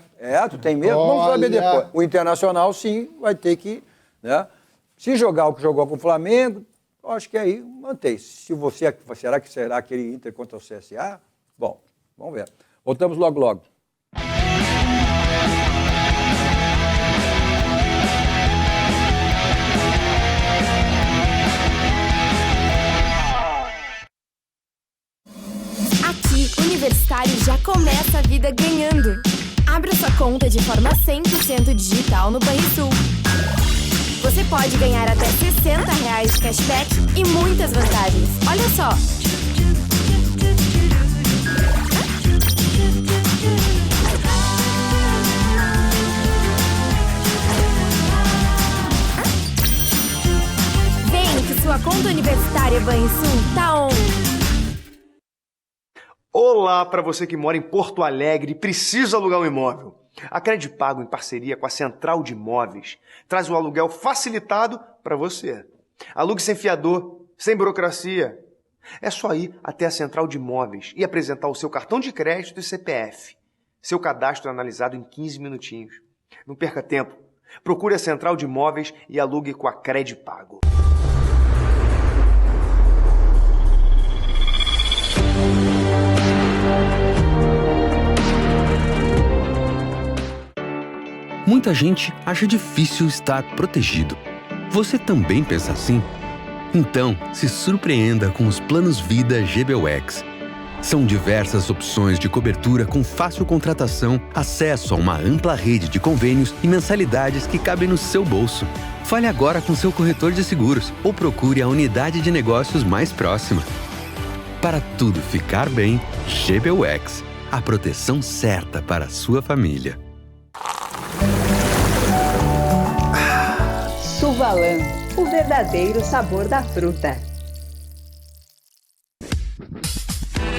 Tu tem medo? Vamos saber depois. O Internacional, sim, vai ter que, né? Se jogar o que jogou com o Flamengo, acho que aí mantém. Será que será aquele Inter contra o CSA? Bom, vamos ver. Voltamos logo. Universitário já começa a vida ganhando. Abra sua conta de forma 100% digital no Banrisul. Você pode ganhar até R$60 de cashback e muitas vantagens. Olha só! Vem que sua conta universitária Banrisul tá on! Olá para você que mora em Porto Alegre e precisa alugar um imóvel. A Credipago, em parceria com a Central de Imóveis, traz um aluguel facilitado para você. Alugue sem fiador, sem burocracia. É só ir até a Central de Imóveis e apresentar o seu cartão de crédito e CPF. Seu cadastro é analisado em 15 minutinhos. Não perca tempo. Procure a Central de Imóveis e alugue com a Credipago. Muita gente acha difícil estar protegido. Você também pensa assim? Então, se surpreenda com os planos Vida GBUX. São diversas opções de cobertura com fácil contratação, acesso a uma ampla rede de convênios e mensalidades que cabem no seu bolso. Fale agora com seu corretor de seguros ou procure a unidade de negócios mais próxima. Para tudo ficar bem, GBUX, a proteção certa para a sua família. Suvalan, o verdadeiro sabor da fruta.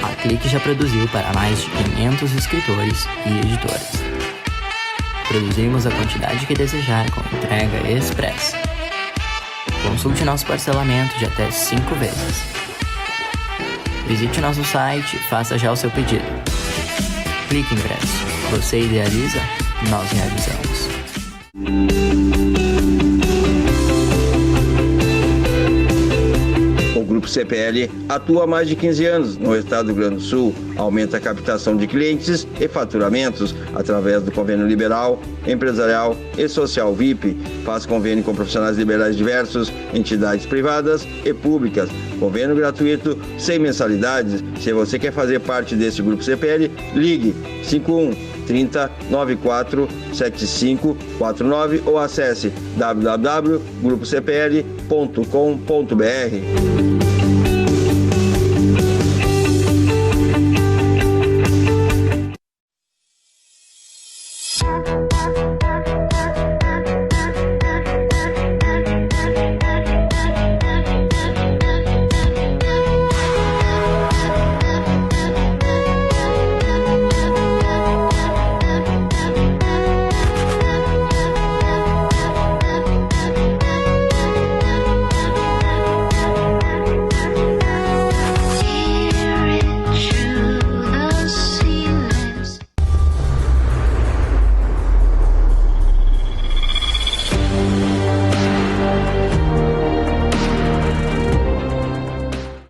A Clique já produziu para mais de 500 escritores e editores. Produzimos a quantidade que desejar com entrega expressa. Consulte nosso parcelamento de até 5 vezes. Visite nosso site e faça já o seu pedido. Clique Impresso. Você idealiza, nós realizamos. O Grupo CPL atua há mais de 15 anos no estado do Rio Grande do Sul, aumenta a captação de clientes e faturamentos através do convênio liberal, empresarial e social VIP, faz convênio com profissionais liberais diversos, entidades privadas e públicas, convênio gratuito, sem mensalidades. Se você quer fazer parte desse Grupo CPL, ligue 51 30 94 75 49 ou acesse www.grupocpl.com.br.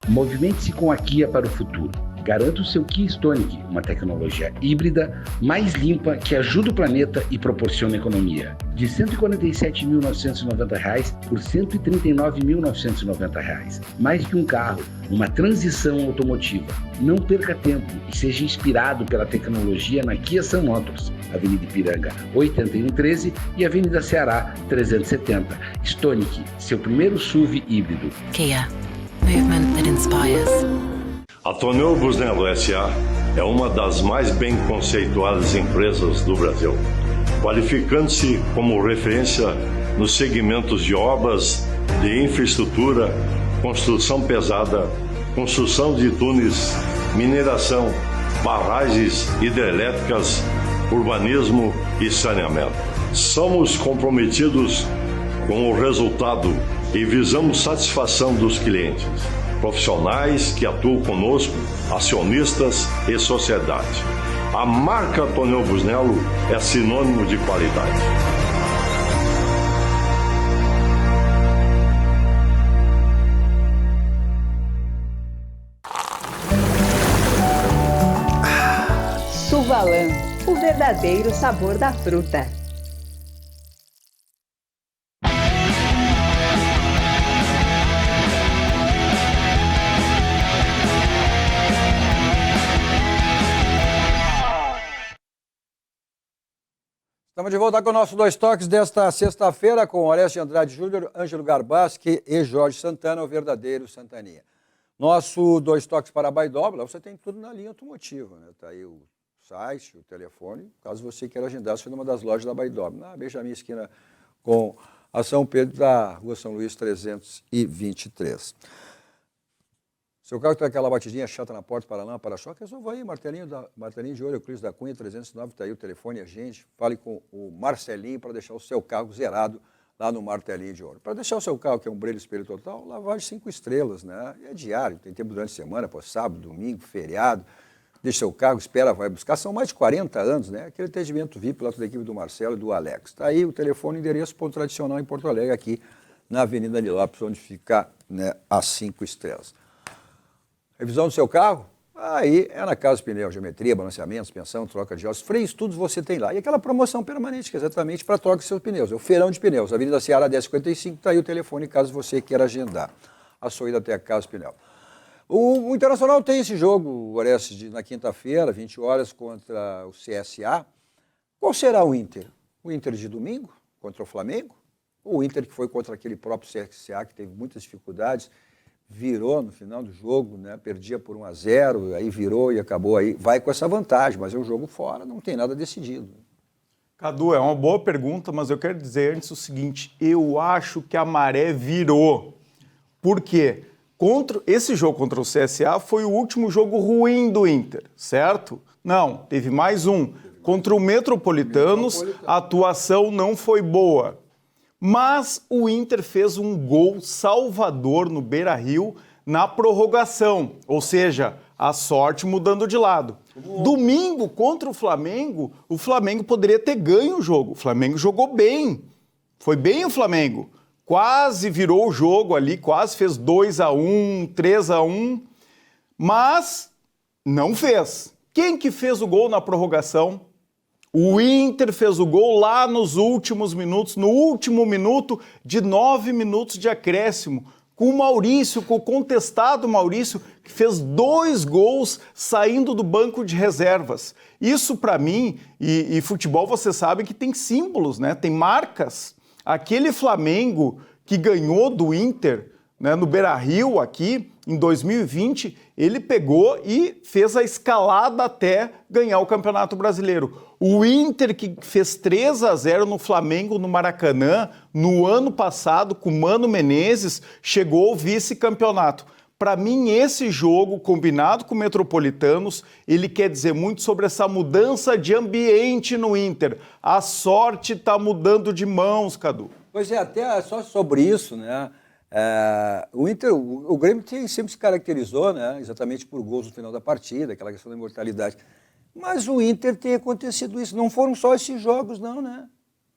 Movimente-se com a Kia para o futuro. Garanta o seu Kia Stonic, uma tecnologia híbrida mais limpa que ajuda o planeta e proporciona economia. De R$ 147.990 por R$ 139.990. Mais que um carro, uma transição automotiva. Não perca tempo e seja inspirado pela tecnologia na Kia Sun Motors, Avenida Ipiranga 8113 e Avenida Ceará 370. Stonic, seu primeiro SUV híbrido. Kia. Movement that inspires. A Tonel Busnello S.A. é uma das mais bem conceituadas empresas do Brasil, qualificando-se como referência nos segmentos de obras de infraestrutura, construção pesada, construção de túneis, mineração, barragens hidrelétricas, urbanismo e saneamento. Somos comprometidos com o resultado e visamos satisfação dos clientes, profissionais que atuam conosco, acionistas e sociedade. A marca Tonel Busnello é sinônimo de qualidade. Suvalan, o verdadeiro sabor da fruta. Estamos de volta com o nosso Dois Toques desta sexta-feira com Orestes Andrade Júnior, Ângelo Garbaschi e Jorge Santana, o verdadeiro Santaninha. Nosso Dois Toques para a Baidobra, você tem tudo na linha automotiva, né? Está aí o site, o telefone, caso você queira agendar, você é numa das lojas da Baidobra, na Benjamin Esquina com a São Pedro da Rua São Luís 323. Seu carro tem aquela batidinha chata na porta, para-lama, para-choque, resolva aí, martelinho de ouro, Euclides da Cunha, 309, está aí o telefone, a gente, fale com o Marcelinho para deixar o seu carro zerado lá no martelinho de ouro. Para deixar o seu carro, que é um brilho espelho total, lavagem 5 estrelas, né? É diário, tem tempo durante a semana, pô, sábado, domingo, feriado, deixa seu carro, espera, vai buscar, são mais de 40 anos, né? Aquele atendimento VIP lá da equipe do Marcelo e do Alex. Está aí o telefone, endereço, ponto tradicional em Porto Alegre, aqui na Avenida de Lopes, onde fica, né, as 5 estrelas. Revisão do seu carro? Aí é na Casa Pneu, geometria, balanceamento, suspensão, troca de ossos, freios, tudo você tem lá. E aquela promoção permanente, que é exatamente para troca de seus pneus. É o feirão de pneus, Avenida Ceará 1055, está aí o telefone caso você queira agendar a sua ida até a Casa Pneu. O Internacional tem esse jogo, Orestes, na quinta-feira, 20 horas, contra o CSA. Qual será o Inter? O Inter de domingo, contra o Flamengo? Ou o Inter que foi contra aquele próprio CSA, que teve muitas dificuldades, virou no final do jogo, né? Perdia por 1-0, aí virou e acabou aí. Vai com essa vantagem, mas é um jogo fora, não tem nada decidido. Cadu, é uma boa pergunta, mas eu quero dizer antes o seguinte, eu acho que a maré virou. Por quê? Esse jogo contra o CSA foi o último jogo ruim do Inter, certo? Não, teve mais um. Contra o Metropolitanos, a atuação não foi boa. Mas o Inter fez um gol salvador no Beira-Rio na prorrogação, ou seja, a sorte mudando de lado. Domingo, contra o Flamengo poderia ter ganho o jogo. O Flamengo jogou bem, foi bem o Flamengo. Quase virou o jogo ali, quase fez 2-1, 3-1, mas não fez. Quem que fez o gol na prorrogação? O Inter fez o gol lá nos últimos minutos, no último minuto de 9 minutos de acréscimo, com o Maurício, com o contestado Maurício, que fez 2 gols saindo do banco de reservas. Isso para mim, e futebol você sabe que tem símbolos, né? Tem marcas. Aquele Flamengo que ganhou do Inter, né, no Beira-Rio aqui, em 2020, ele pegou e fez a escalada até ganhar o Campeonato Brasileiro. O Inter que fez 3-0 no Flamengo, no Maracanã, no ano passado, com o Mano Menezes, chegou ao vice-campeonato. Para mim, esse jogo, combinado com o Metropolitanos, ele quer dizer muito sobre essa mudança de ambiente no Inter. A sorte está mudando de mãos, Cadu. Pois é, até só sobre isso, né? O Inter, o Grêmio sempre se caracterizou, né, exatamente por gols no final da partida, aquela questão da imortalidade. Mas o Inter tem acontecido isso. Não foram só esses jogos, não, né?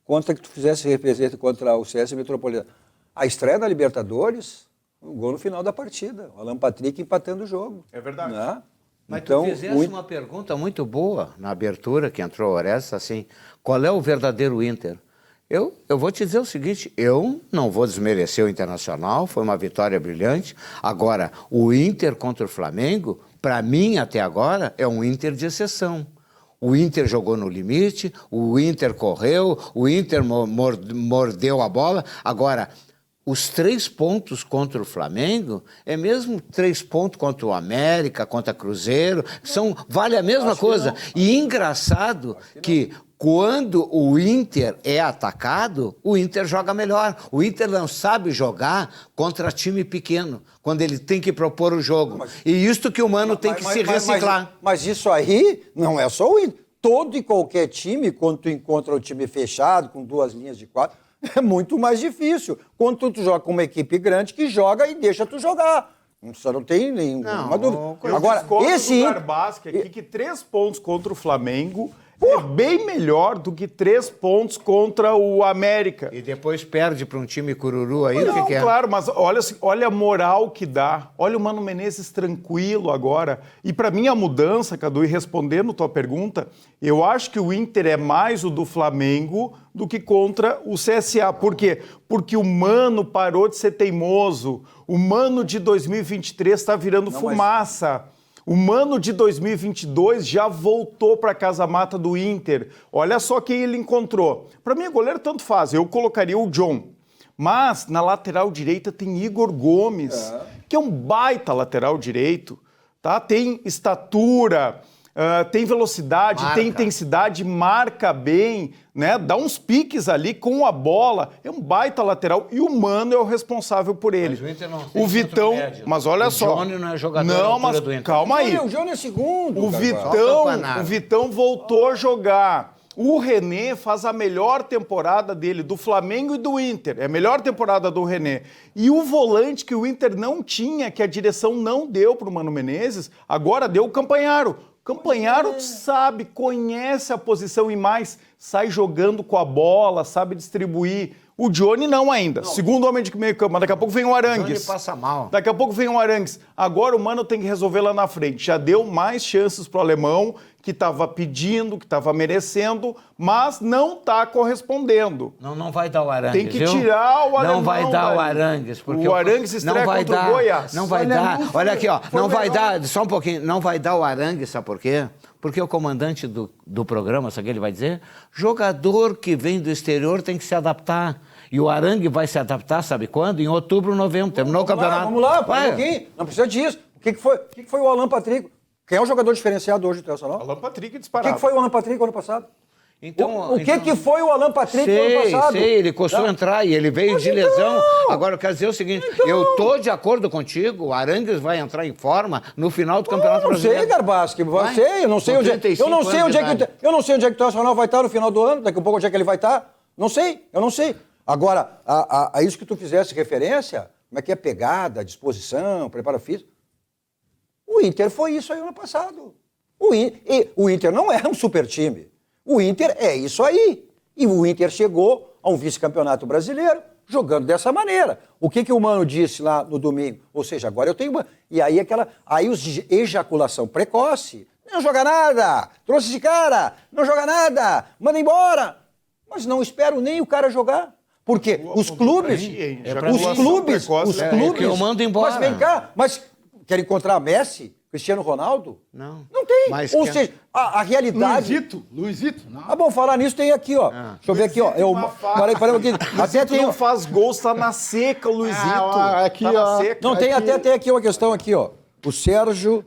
Contra que tu fizesse representa contra o CS Metropolitano. A estreia da Libertadores, o gol no final da partida. O Alan Patrick empatando o jogo. É verdade. Né? Mas então, tu fizesse uma pergunta muito boa na abertura, que entrou o Orestes, assim, qual é o verdadeiro Inter? Eu vou te dizer o seguinte, eu não vou desmerecer o Internacional, foi uma vitória brilhante. Agora, o Inter contra o Flamengo, para mim, até agora, é um Inter de exceção. O Inter jogou no limite, o Inter correu, o Inter mordeu a bola. Agora, os 3 pontos contra o Flamengo é mesmo 3 pontos contra o América, contra o Cruzeiro, vale a mesma coisa. E engraçado que quando o Inter é atacado, o Inter joga melhor. O Inter não sabe jogar contra time pequeno, quando ele tem que propor o jogo. E isto que o Mano tem que se reciclar. Mas isso aí não é só o Inter. Todo e qualquer time, quando tu encontra um time fechado, com 2 linhas de 4, é muito mais difícil. Quando tu joga com uma equipe grande que joga e deixa tu jogar. Você não tem nenhuma dúvida. Agora, esse Garbasque aqui que 3 pontos contra o Flamengo é bem melhor do que 3 pontos contra o América. E depois perde para um time cururu aí, não, o que é? Claro, mas olha a moral que dá. Olha o Mano Menezes tranquilo agora. E para mim a mudança, Cadu, e respondendo tua pergunta, eu acho que o Inter é mais o do Flamengo do que contra o CSA. Por quê? Porque o Mano parou de ser teimoso. O Mano de 2023 está virando fumaça. O Mano de 2022 já voltou para a casa-mata do Inter. Olha só quem ele encontrou. Para mim, o goleiro tanto faz. Eu colocaria o John. Mas na lateral direita tem Igor Gomes, que é um baita lateral direito. Tá? Tem estatura, tem velocidade, tem intensidade, marca bem, né? Dá uns piques ali com a bola. É um baita lateral e o Mano é o responsável por ele. Mas o Inter não tem o Vitão, médio. Mas olha só. O Johnny não é jogador não, mas do Inter. Calma aí. O Johnny é segundo. O Vitão voltou a jogar. O René faz a melhor temporada dele, do Flamengo e do Inter. É a melhor temporada do René. E o volante que o Inter não tinha, que a direção não deu para o Mano Menezes, agora deu o Campanharo. Campanharo sabe, conhece a posição e mais, sai jogando com a bola, sabe distribuir. O Johnny não ainda. Segundo homem de meio campo, mas daqui a pouco vem o Arangues. O Johnny passa mal. Daqui a pouco vem o Arangues. Agora o Mano tem que resolver lá na frente. Já deu mais chances pro alemão, que estava pedindo, que estava merecendo, mas não está correspondendo. Não vai dar o Arangues, tem que tirar o alemão. Não vai dar o Arangues. Porque o Arangues estreia contra o Goiás. Não vai dar. Olha aqui, ó. Não vai dar, só um pouquinho, não vai dar o Arangues, sabe por quê? Porque o comandante do programa, sabe o que ele vai dizer? Jogador que vem do exterior tem que se adaptar. E o Arangue vai se adaptar, sabe quando? Em outubro, novembro. Terminou o campeonato. Vamos lá, um pouquinho. Não precisa disso. O que foi o Alan Patrick? Quem é o jogador diferenciado hoje do Internacional? Alan Patrick disparado. O que foi o Alan Patrick ano passado? Então, o que foi o Alan Patrick ano passado? Ele custou entrar e ele veio de lesão. Agora, eu quero dizer o seguinte, eu estou de acordo contigo, o Arangues vai entrar em forma no final do Campeonato Brasileiro. Eu não sei, Garbaschi, eu não sei onde é que o Internacional vai estar no final do ano, daqui a pouco onde é que ele vai estar. Não sei, eu não sei. Agora, a isso que tu fizesse referência, como é que é pegada, disposição, preparo físico, o Inter foi isso aí ano passado. O Inter não é um super time. O Inter é isso aí. E o Inter chegou a um vice-campeonato brasileiro jogando dessa maneira. O que o Mano disse lá no domingo? Ou seja, agora eu tenho uma... E aí ejaculação precoce. Não joga nada. Trouxe esse cara. Não joga nada. Manda embora. Mas não espero nem o cara jogar. Porque os clubes... eu mando embora. Mas vem cá. Mas quer encontrar Messi? Cristiano Ronaldo? Não. Não tem. Ou seja, a realidade... Luizito, não. Ah, bom, falar nisso tem aqui, ó. Deixa eu ver aqui, ó. Parei aqui. Até tem... não faz gols, tá na seca, o Luizito. Aqui, tá na seca. Não, tem até aqui uma questão aqui, ó. O Sérgio...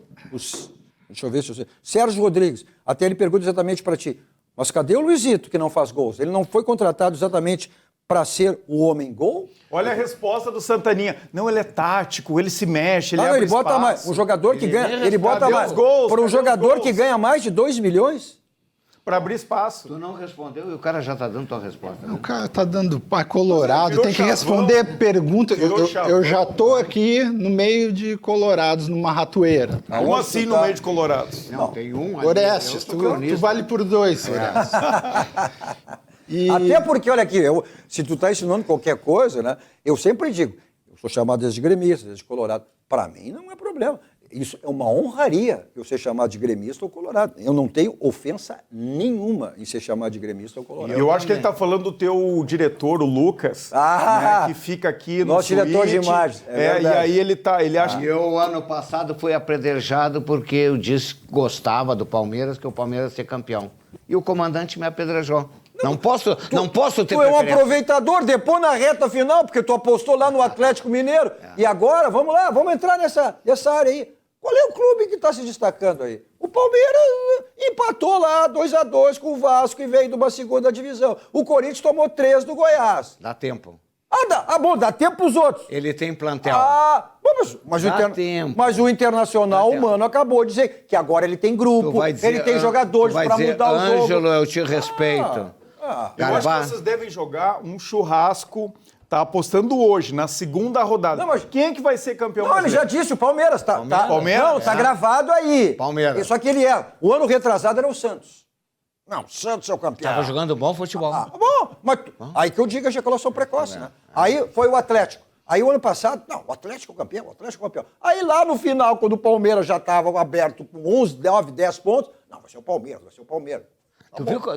Deixa eu ver se eu sei. Sérgio Rodrigues. Até ele pergunta exatamente para ti. Mas cadê o Luizito que não faz gols? Ele não foi contratado exatamente para ser o homem gol? Olha a resposta do Santaninha. Não, ele é tático, ele se mexe, ele abre ele bota espaço. Mais. Um jogador que ganha, ele bota mais. Gols, por um jogador que ganha mais de 2 milhões? Para abrir espaço. Tu não respondeu e o cara já está dando tua resposta. Né? O cara está dando pá colorado, tem que responder pergunta. Eu já estou aqui no meio de colorados, numa ratoeira. Como assim no meio de colorados? Não, tem um. Orestes, tu vale por 2, Orestes. Até porque, olha aqui, se tu está ensinando qualquer coisa, né? Eu sempre digo, eu sou chamado desde gremista, desde colorado. Para mim não é problema. Isso é uma honraria eu ser chamado de gremista ou colorado. Eu não tenho ofensa nenhuma em ser chamado de gremista ou colorado. Eu acho que ele está falando do teu diretor, o Lucas, né, que fica aqui no nosso diretor de imagem. E aí ele acha... Eu, ano passado, fui apedrejado porque eu disse que gostava do Palmeiras, que o Palmeiras ia ser campeão. E o comandante me apedrejou. Não posso ter Tu é um aproveitador, depois na reta final, porque tu apostou lá no Atlético Mineiro. E agora, vamos lá, vamos entrar nessa área aí. Qual é o clube que está se destacando aí? O Palmeiras empatou lá 2-2 com o Vasco e veio de uma segunda divisão. O Corinthians tomou 3 do Goiás. Dá tempo. Bom, dá tempo pros outros. Ele tem plantel. Mas o Internacional, o Mano, acabou de dizer que agora ele tem grupo, ele tem jogadores para mudar o jogo. Ângelo, eu te respeito. Eu acho que vocês devem jogar um churrasco. Tá apostando hoje, na segunda rodada. Não, mas quem é que vai ser campeão brasileiro? Ele já disse, o Palmeiras. Palmeiras? Não, tá gravado aí. Palmeiras. Só que ele o ano retrasado era o Santos. Não, o Santos é o campeão. Tava jogando bom futebol. Bom, mas aí que eu digo a ejaculação precoce, né? Aí foi o Atlético. Aí o ano passado, o Atlético é o campeão, Aí lá no final, quando o Palmeiras já estava aberto com 11, 9, 10 pontos, vai ser o Palmeiras.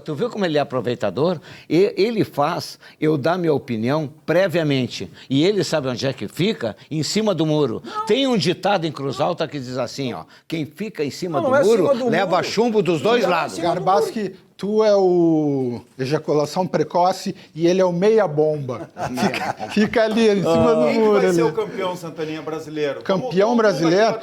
Tu viu como ele é aproveitador? Ele faz eu dar minha opinião previamente. E ele sabe onde é que fica? Em cima do muro. Tem um ditado em Cruz Alta que diz assim, ó. Quem fica em cima do muro leva chumbo dos dois lados. Garbaschi, tu é o ejaculação precoce e ele é o meia-bomba. Fica ali em cima do muro. Quem vai ser o campeão Santaninha brasileiro? Campeão brasileiro?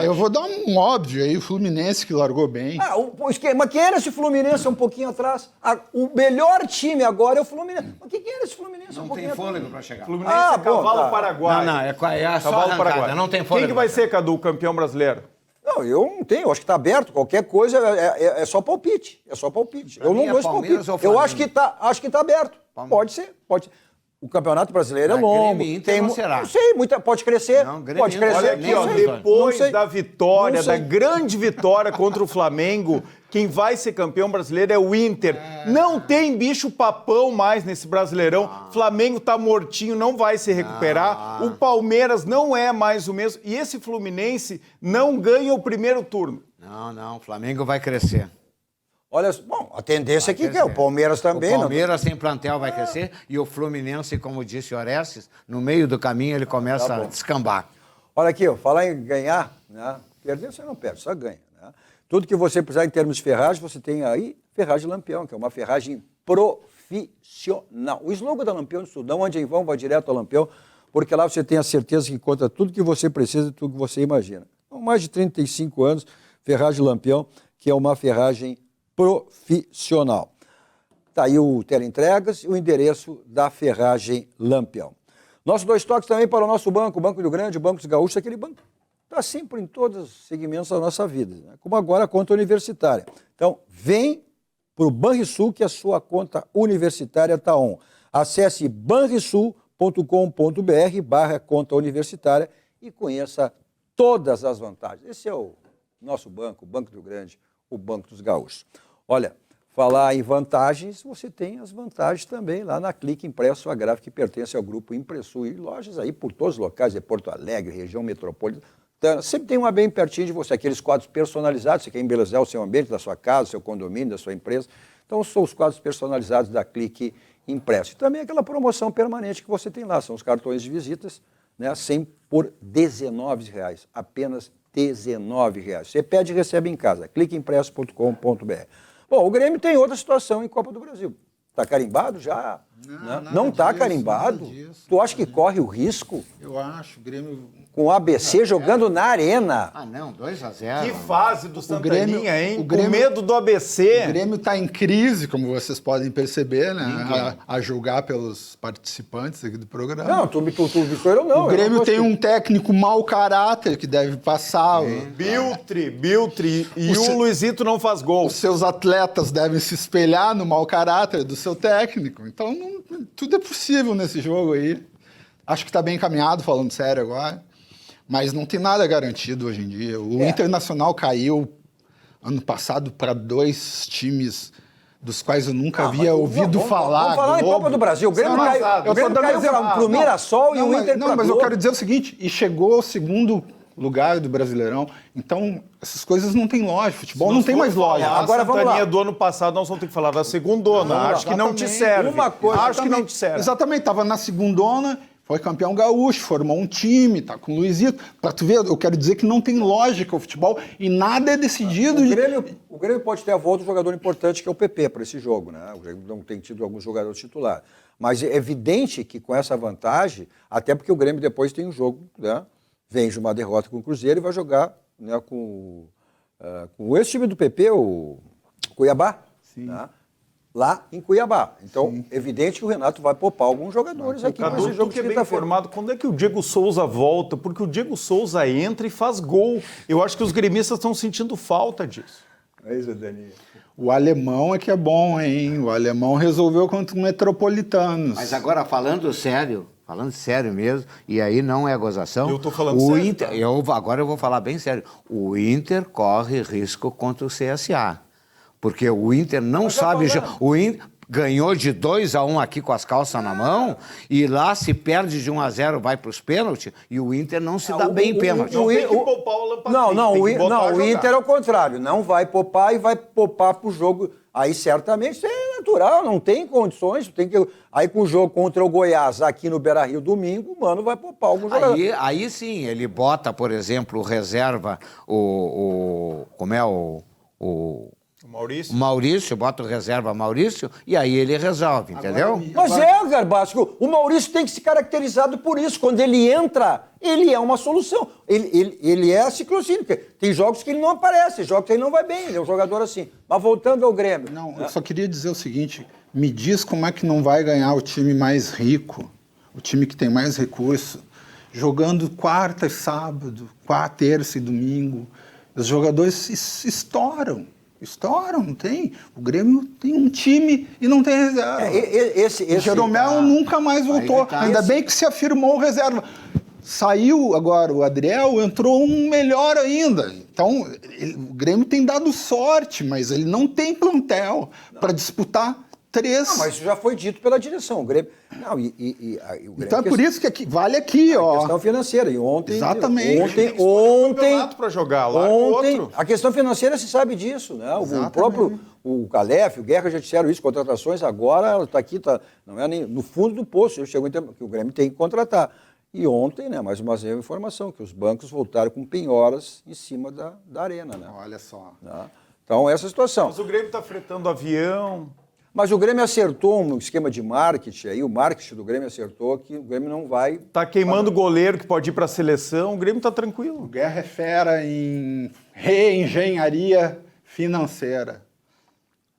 Eu vou dar um óbvio aí, o Fluminense que largou bem. Mas quem era esse Fluminense um pouquinho atrás? O melhor time agora é o Fluminense. Mas quem era esse Fluminense um pouquinho atrás? Não tem fôlego pra chegar. Fluminense é cavalo paraguaio. Não, é só arrancada, não tem fôlego. Quem que vai ser, Cadu, o campeão brasileiro? Não, eu não tenho, eu acho que está aberto, qualquer coisa é só palpite, Eu não dou esse palpite. Eu acho que tá aberto. Pode ser. O Campeonato Brasileiro é Mas longo. Grêmio e Inter não será. Não sei, pode crescer. Não, Grêmio Pode e Inter. crescer. Olha aqui, ó, Não sei. depois Não sei. da vitória, Não sei. da grande vitória contra o Flamengo, quem vai ser campeão brasileiro é o Inter. Não tem bicho papão mais nesse Brasileirão. Flamengo tá mortinho, não vai se recuperar. O Palmeiras não é mais o mesmo. E esse Fluminense não ganha o primeiro turno. Não, o Flamengo vai crescer. Olha, bom, a tendência aqui que é o Palmeiras também. O Palmeiras sem plantel vai crescer e o Fluminense, como disse Orestes, no meio do caminho ele começa a descambar. Olha aqui, ó, falar em ganhar, né? Perder você não perde, só ganha. Né? Tudo que você precisar em termos de ferragem, você tem aí Ferragem Lampião, que é uma ferragem profissional. O slogan da Lampião do Sudão, onde vão, vai direto ao Lampião, porque lá você tem a certeza que encontra tudo que você precisa e tudo que você imagina. Então, mais de 35 anos, Ferragem Lampião, que é uma ferragem profissional. Está aí o teleentregas e o endereço da Ferragem Lampião. Nossos 2 toques também para o nosso banco, o Banco do Grande, o Banco dos Gaúchos, aquele banco está sempre em todos os segmentos da nossa vida, né? Como agora a conta universitária. Então, vem para o Banrisul que a sua conta universitária está on. Acesse banrisul.com.br/conta universitária e conheça todas as vantagens. Esse é o nosso banco, o Banco do Grande, o Banco dos Gaúchos. Olha, falar em vantagens, você tem as vantagens também lá na Clique Impresso, a gráfica que pertence ao grupo Impressul e lojas aí por todos os locais, de Porto Alegre, região metropolitana. Sempre tem uma bem pertinho de você, aqueles quadros personalizados, você quer embelezar o seu ambiente, da sua casa, seu condomínio, da sua empresa. Então, são os quadros personalizados da Clique Impresso. E também aquela promoção permanente que você tem lá, são os cartões de visitas, né, 100 por R$19, apenas R$19. Você pede e recebe em casa, cliqueimpresso.com.br. Bom, o Grêmio tem outra situação em Copa do Brasil. Está carimbado já? Não está carimbado? Tu acha que corre o risco? Eu acho, o Grêmio... Com o ABC jogando na arena. Não, 2-0. Que fase do Santaninha, Grêmio, hein? o Grêmio, com medo do ABC. O Grêmio está em crise, como vocês podem perceber, né? A julgar pelos participantes aqui do programa. Não, tu eu não. O Grêmio tem um técnico mau caráter que deve passar. Biltri. E o Luizito não faz gol. Os seus atletas devem se espelhar no mau caráter do seu técnico. Então, tudo é possível nesse jogo aí. Acho que está bem encaminhado, falando sério agora. Mas não tem nada garantido hoje em dia. O Internacional caiu ano passado para 2 times dos quais eu nunca havia ouvido falar. Vamos falar em Copa do Brasil. O Grêmio caiu para o Mirassol e o Inter para o mas eu quero dizer o seguinte, e chegou ao 2º lugar do Brasileirão. Então, essas coisas não têm lógica. Futebol não tem mais lógica. Agora vamos lá. Do ano passado nós vamos ter que falar da segundona. Acho que não te serve. Acho que não te serve. Exatamente, estava na segundona, foi campeão gaúcho, formou um time, tá com o Luizito. Para tu ver, eu quero dizer que não tem lógica o futebol e nada é decidido. O Grêmio pode ter a volta de um jogador importante que é o PP para esse jogo, né? O Grêmio não tem tido alguns jogadores titulares. Mas é evidente que com essa vantagem, até porque o Grêmio depois tem um jogo, né? Vem de uma derrota com o Cruzeiro e vai jogar, né, com esse time do PP, o Cuiabá. Sim. Né? Lá em Cuiabá. Então, evidente que o Renato vai poupar alguns jogadores aqui para esse jogo que é bem informado. Quando é que o Diego Souza volta? Porque o Diego Souza entra e faz gol. Eu acho que os gremistas estão sentindo falta disso. É isso, Dani. O alemão é que é bom, hein? O alemão resolveu contra o Metropolitanos. Mas agora, falando sério mesmo, e aí não é gozação. Eu tô falando sério. Inter, agora eu vou falar bem sério. O Inter corre risco contra o CSA. Porque o Inter não sabe... O Inter ganhou de 2-1 aqui com as calças na mão e lá se perde de 1-0, vai para os pênaltis e o Inter não se dá bem em pênalti. Não tem que poupar o Lampardinho. O Inter é o contrário. Não vai poupar e vai poupar para o jogo. Aí certamente isso é natural, não tem condições. Aí com o jogo contra o Goiás aqui no Beira-Rio domingo, o Mano vai poupar algum jogador. Aí sim, ele bota, por exemplo, reserva o Maurício, bota o reserva Maurício e aí ele resolve, entendeu? Mas Garbasco, o Maurício tem que se caracterizar por isso. Quando ele entra, ele é uma solução. Ele é ciclocínico. Tem jogos que ele não aparece, jogos que ele não vai bem, ele é um jogador assim. Mas voltando ao Grêmio. Não, eu só queria dizer o seguinte, me diz como é que não vai ganhar o time mais rico, o time que tem mais recurso, jogando quarta e sábado, terça e domingo. Os jogadores estouram. Estouram, não tem. O Grêmio tem um time e não tem reserva. O Jeromel nunca mais voltou. Ainda bem que se afirmou reserva. Saiu agora o Adriel, entrou um melhor ainda. Então, o Grêmio tem dado sorte, mas ele não tem plantel para disputar 3. Não, mas isso já foi dito pela direção. O Grêmio... Não, o Grêmio então é por isso que vale aqui, ó. A questão financeira. E ontem... Exatamente. Ontem para jogar lá. Ontem, a questão financeira se sabe disso, né? O próprio Calef, o Guerra já disseram isso, contratações agora está aqui, não é nem no fundo do poço. Chegou em tempo que o Grêmio tem que contratar. E ontem, né, mais uma informação, que os bancos voltaram com penhoras em cima da arena, né? Olha só. Né? Então, essa situação. Mas o Grêmio está fretando avião. Mas o Grêmio acertou um esquema de marketing aí, o marketing do Grêmio acertou que o Grêmio não vai... Está queimando o goleiro que pode ir para a seleção, o Grêmio está tranquilo. O Guerra é fera em reengenharia financeira.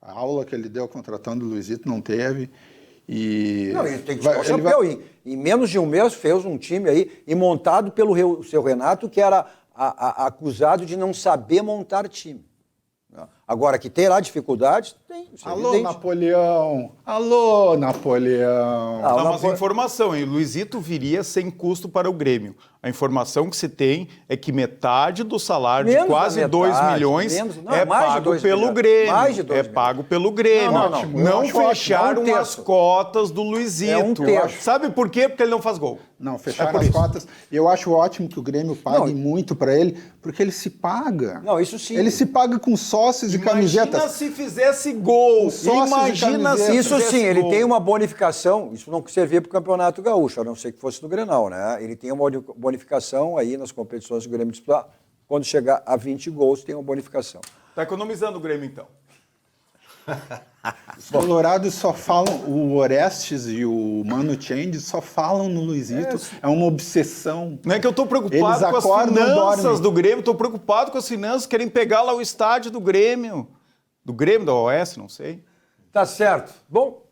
A aula que ele deu contratando o Luizito não teve. Não, ele tem que tirar o chapéu. Em menos de um mês fez um time aí, e montado pelo seu Renato, que era acusado de não saber montar time. Agora, que terá dificuldades, tem. Alô, evidente. Napoleão! Alô, Napoleão! Mas a informação, hein? Luizito viria sem custo para o Grêmio. A informação que se tem é que metade do salário de quase 2 milhões é pago pelo Grêmio. Mais de 2 milhões. Pago pelo Grêmio. Não fecharam as cotas do Luizito. Sabe por quê? Porque ele não faz gol. Não, fecharam as cotas. E eu acho ótimo que o Grêmio pague muito para ele, porque ele se paga. Não, isso sim. Ele se paga com sócios e camisetas. Imagina se fizesse gol. Imagina se isso sim, ele tem uma bonificação, isso não servia para o Campeonato Gaúcho, a não ser que fosse do Grenal, né? Ele tem uma bonificação aí nas competições do Grêmio disputar. Quando chegar a 20 gols, tem uma bonificação. Está economizando o Grêmio, então. Os colorados só falam, o Orestes e o Mano Change só falam no Luizito, é uma obsessão. Não é que eu estou preocupado com as finanças do Grêmio, estou preocupado com as finanças, querem pegar lá o estádio do Grêmio, da OS, não sei. Tá certo. Bom,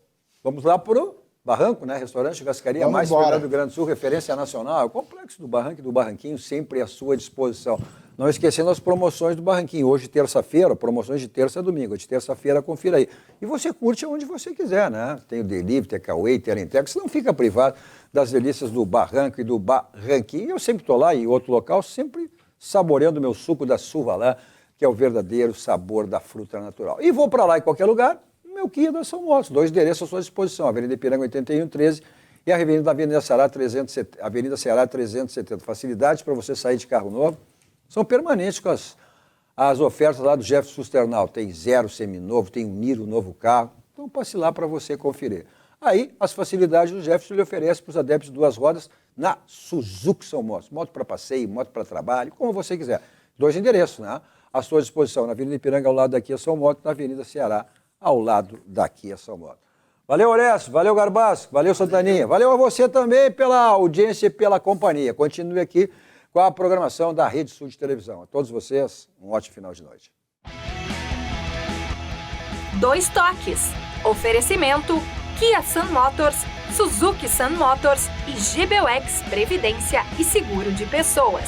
vamos lá pro Barranco, né? Restaurante Gascaria mais esperado do Rio Grande do Sul, referência nacional. O complexo do Barranco e do Barranquinho sempre à sua disposição. Não esquecendo as promoções do Barranquinho. Hoje, terça-feira, promoções de terça a domingo. De terça-feira, confira aí. E você curte onde você quiser, né? Tem o delivery, tem a Cauê, tem a entrega. Você não fica privado das delícias do Barranco e do Barranquinho. Eu sempre estou lá em outro local, sempre saboreando o meu suco da Suvalã, que é o verdadeiro sabor da fruta natural. E vou para lá em qualquer lugar, meu Kia da São Motos. 2 endereços à sua disposição. Avenida Ipiranga 8113 e a Avenida Ceará 370. Facilidades para você sair de carro novo. São permanentes com as ofertas lá do Jefferson Susternal. Tem zero seminovo, tem um Niro novo carro. Então passe lá para você conferir. Aí as facilidades do Jefferson lhe oferece para os adeptos de 2 rodas na Suzuki São Motos. Moto para passeio, moto para trabalho, como você quiser. 2 endereços, né? À sua disposição. Na Avenida Ipiranga, ao lado da Kia São Motos, na Avenida Ceará, ao lado da Kia São Motos. Valeu, Orestes, valeu, Garbasco, valeu, Santaninha. Valeu a você também pela audiência e pela companhia. Continue aqui com a programação da Rede Sul de Televisão. A todos vocês, um ótimo final de noite. 2 toques. Oferecimento Kia Sun Motors, Suzuki Sun Motors e GBUX Previdência e Seguro de Pessoas.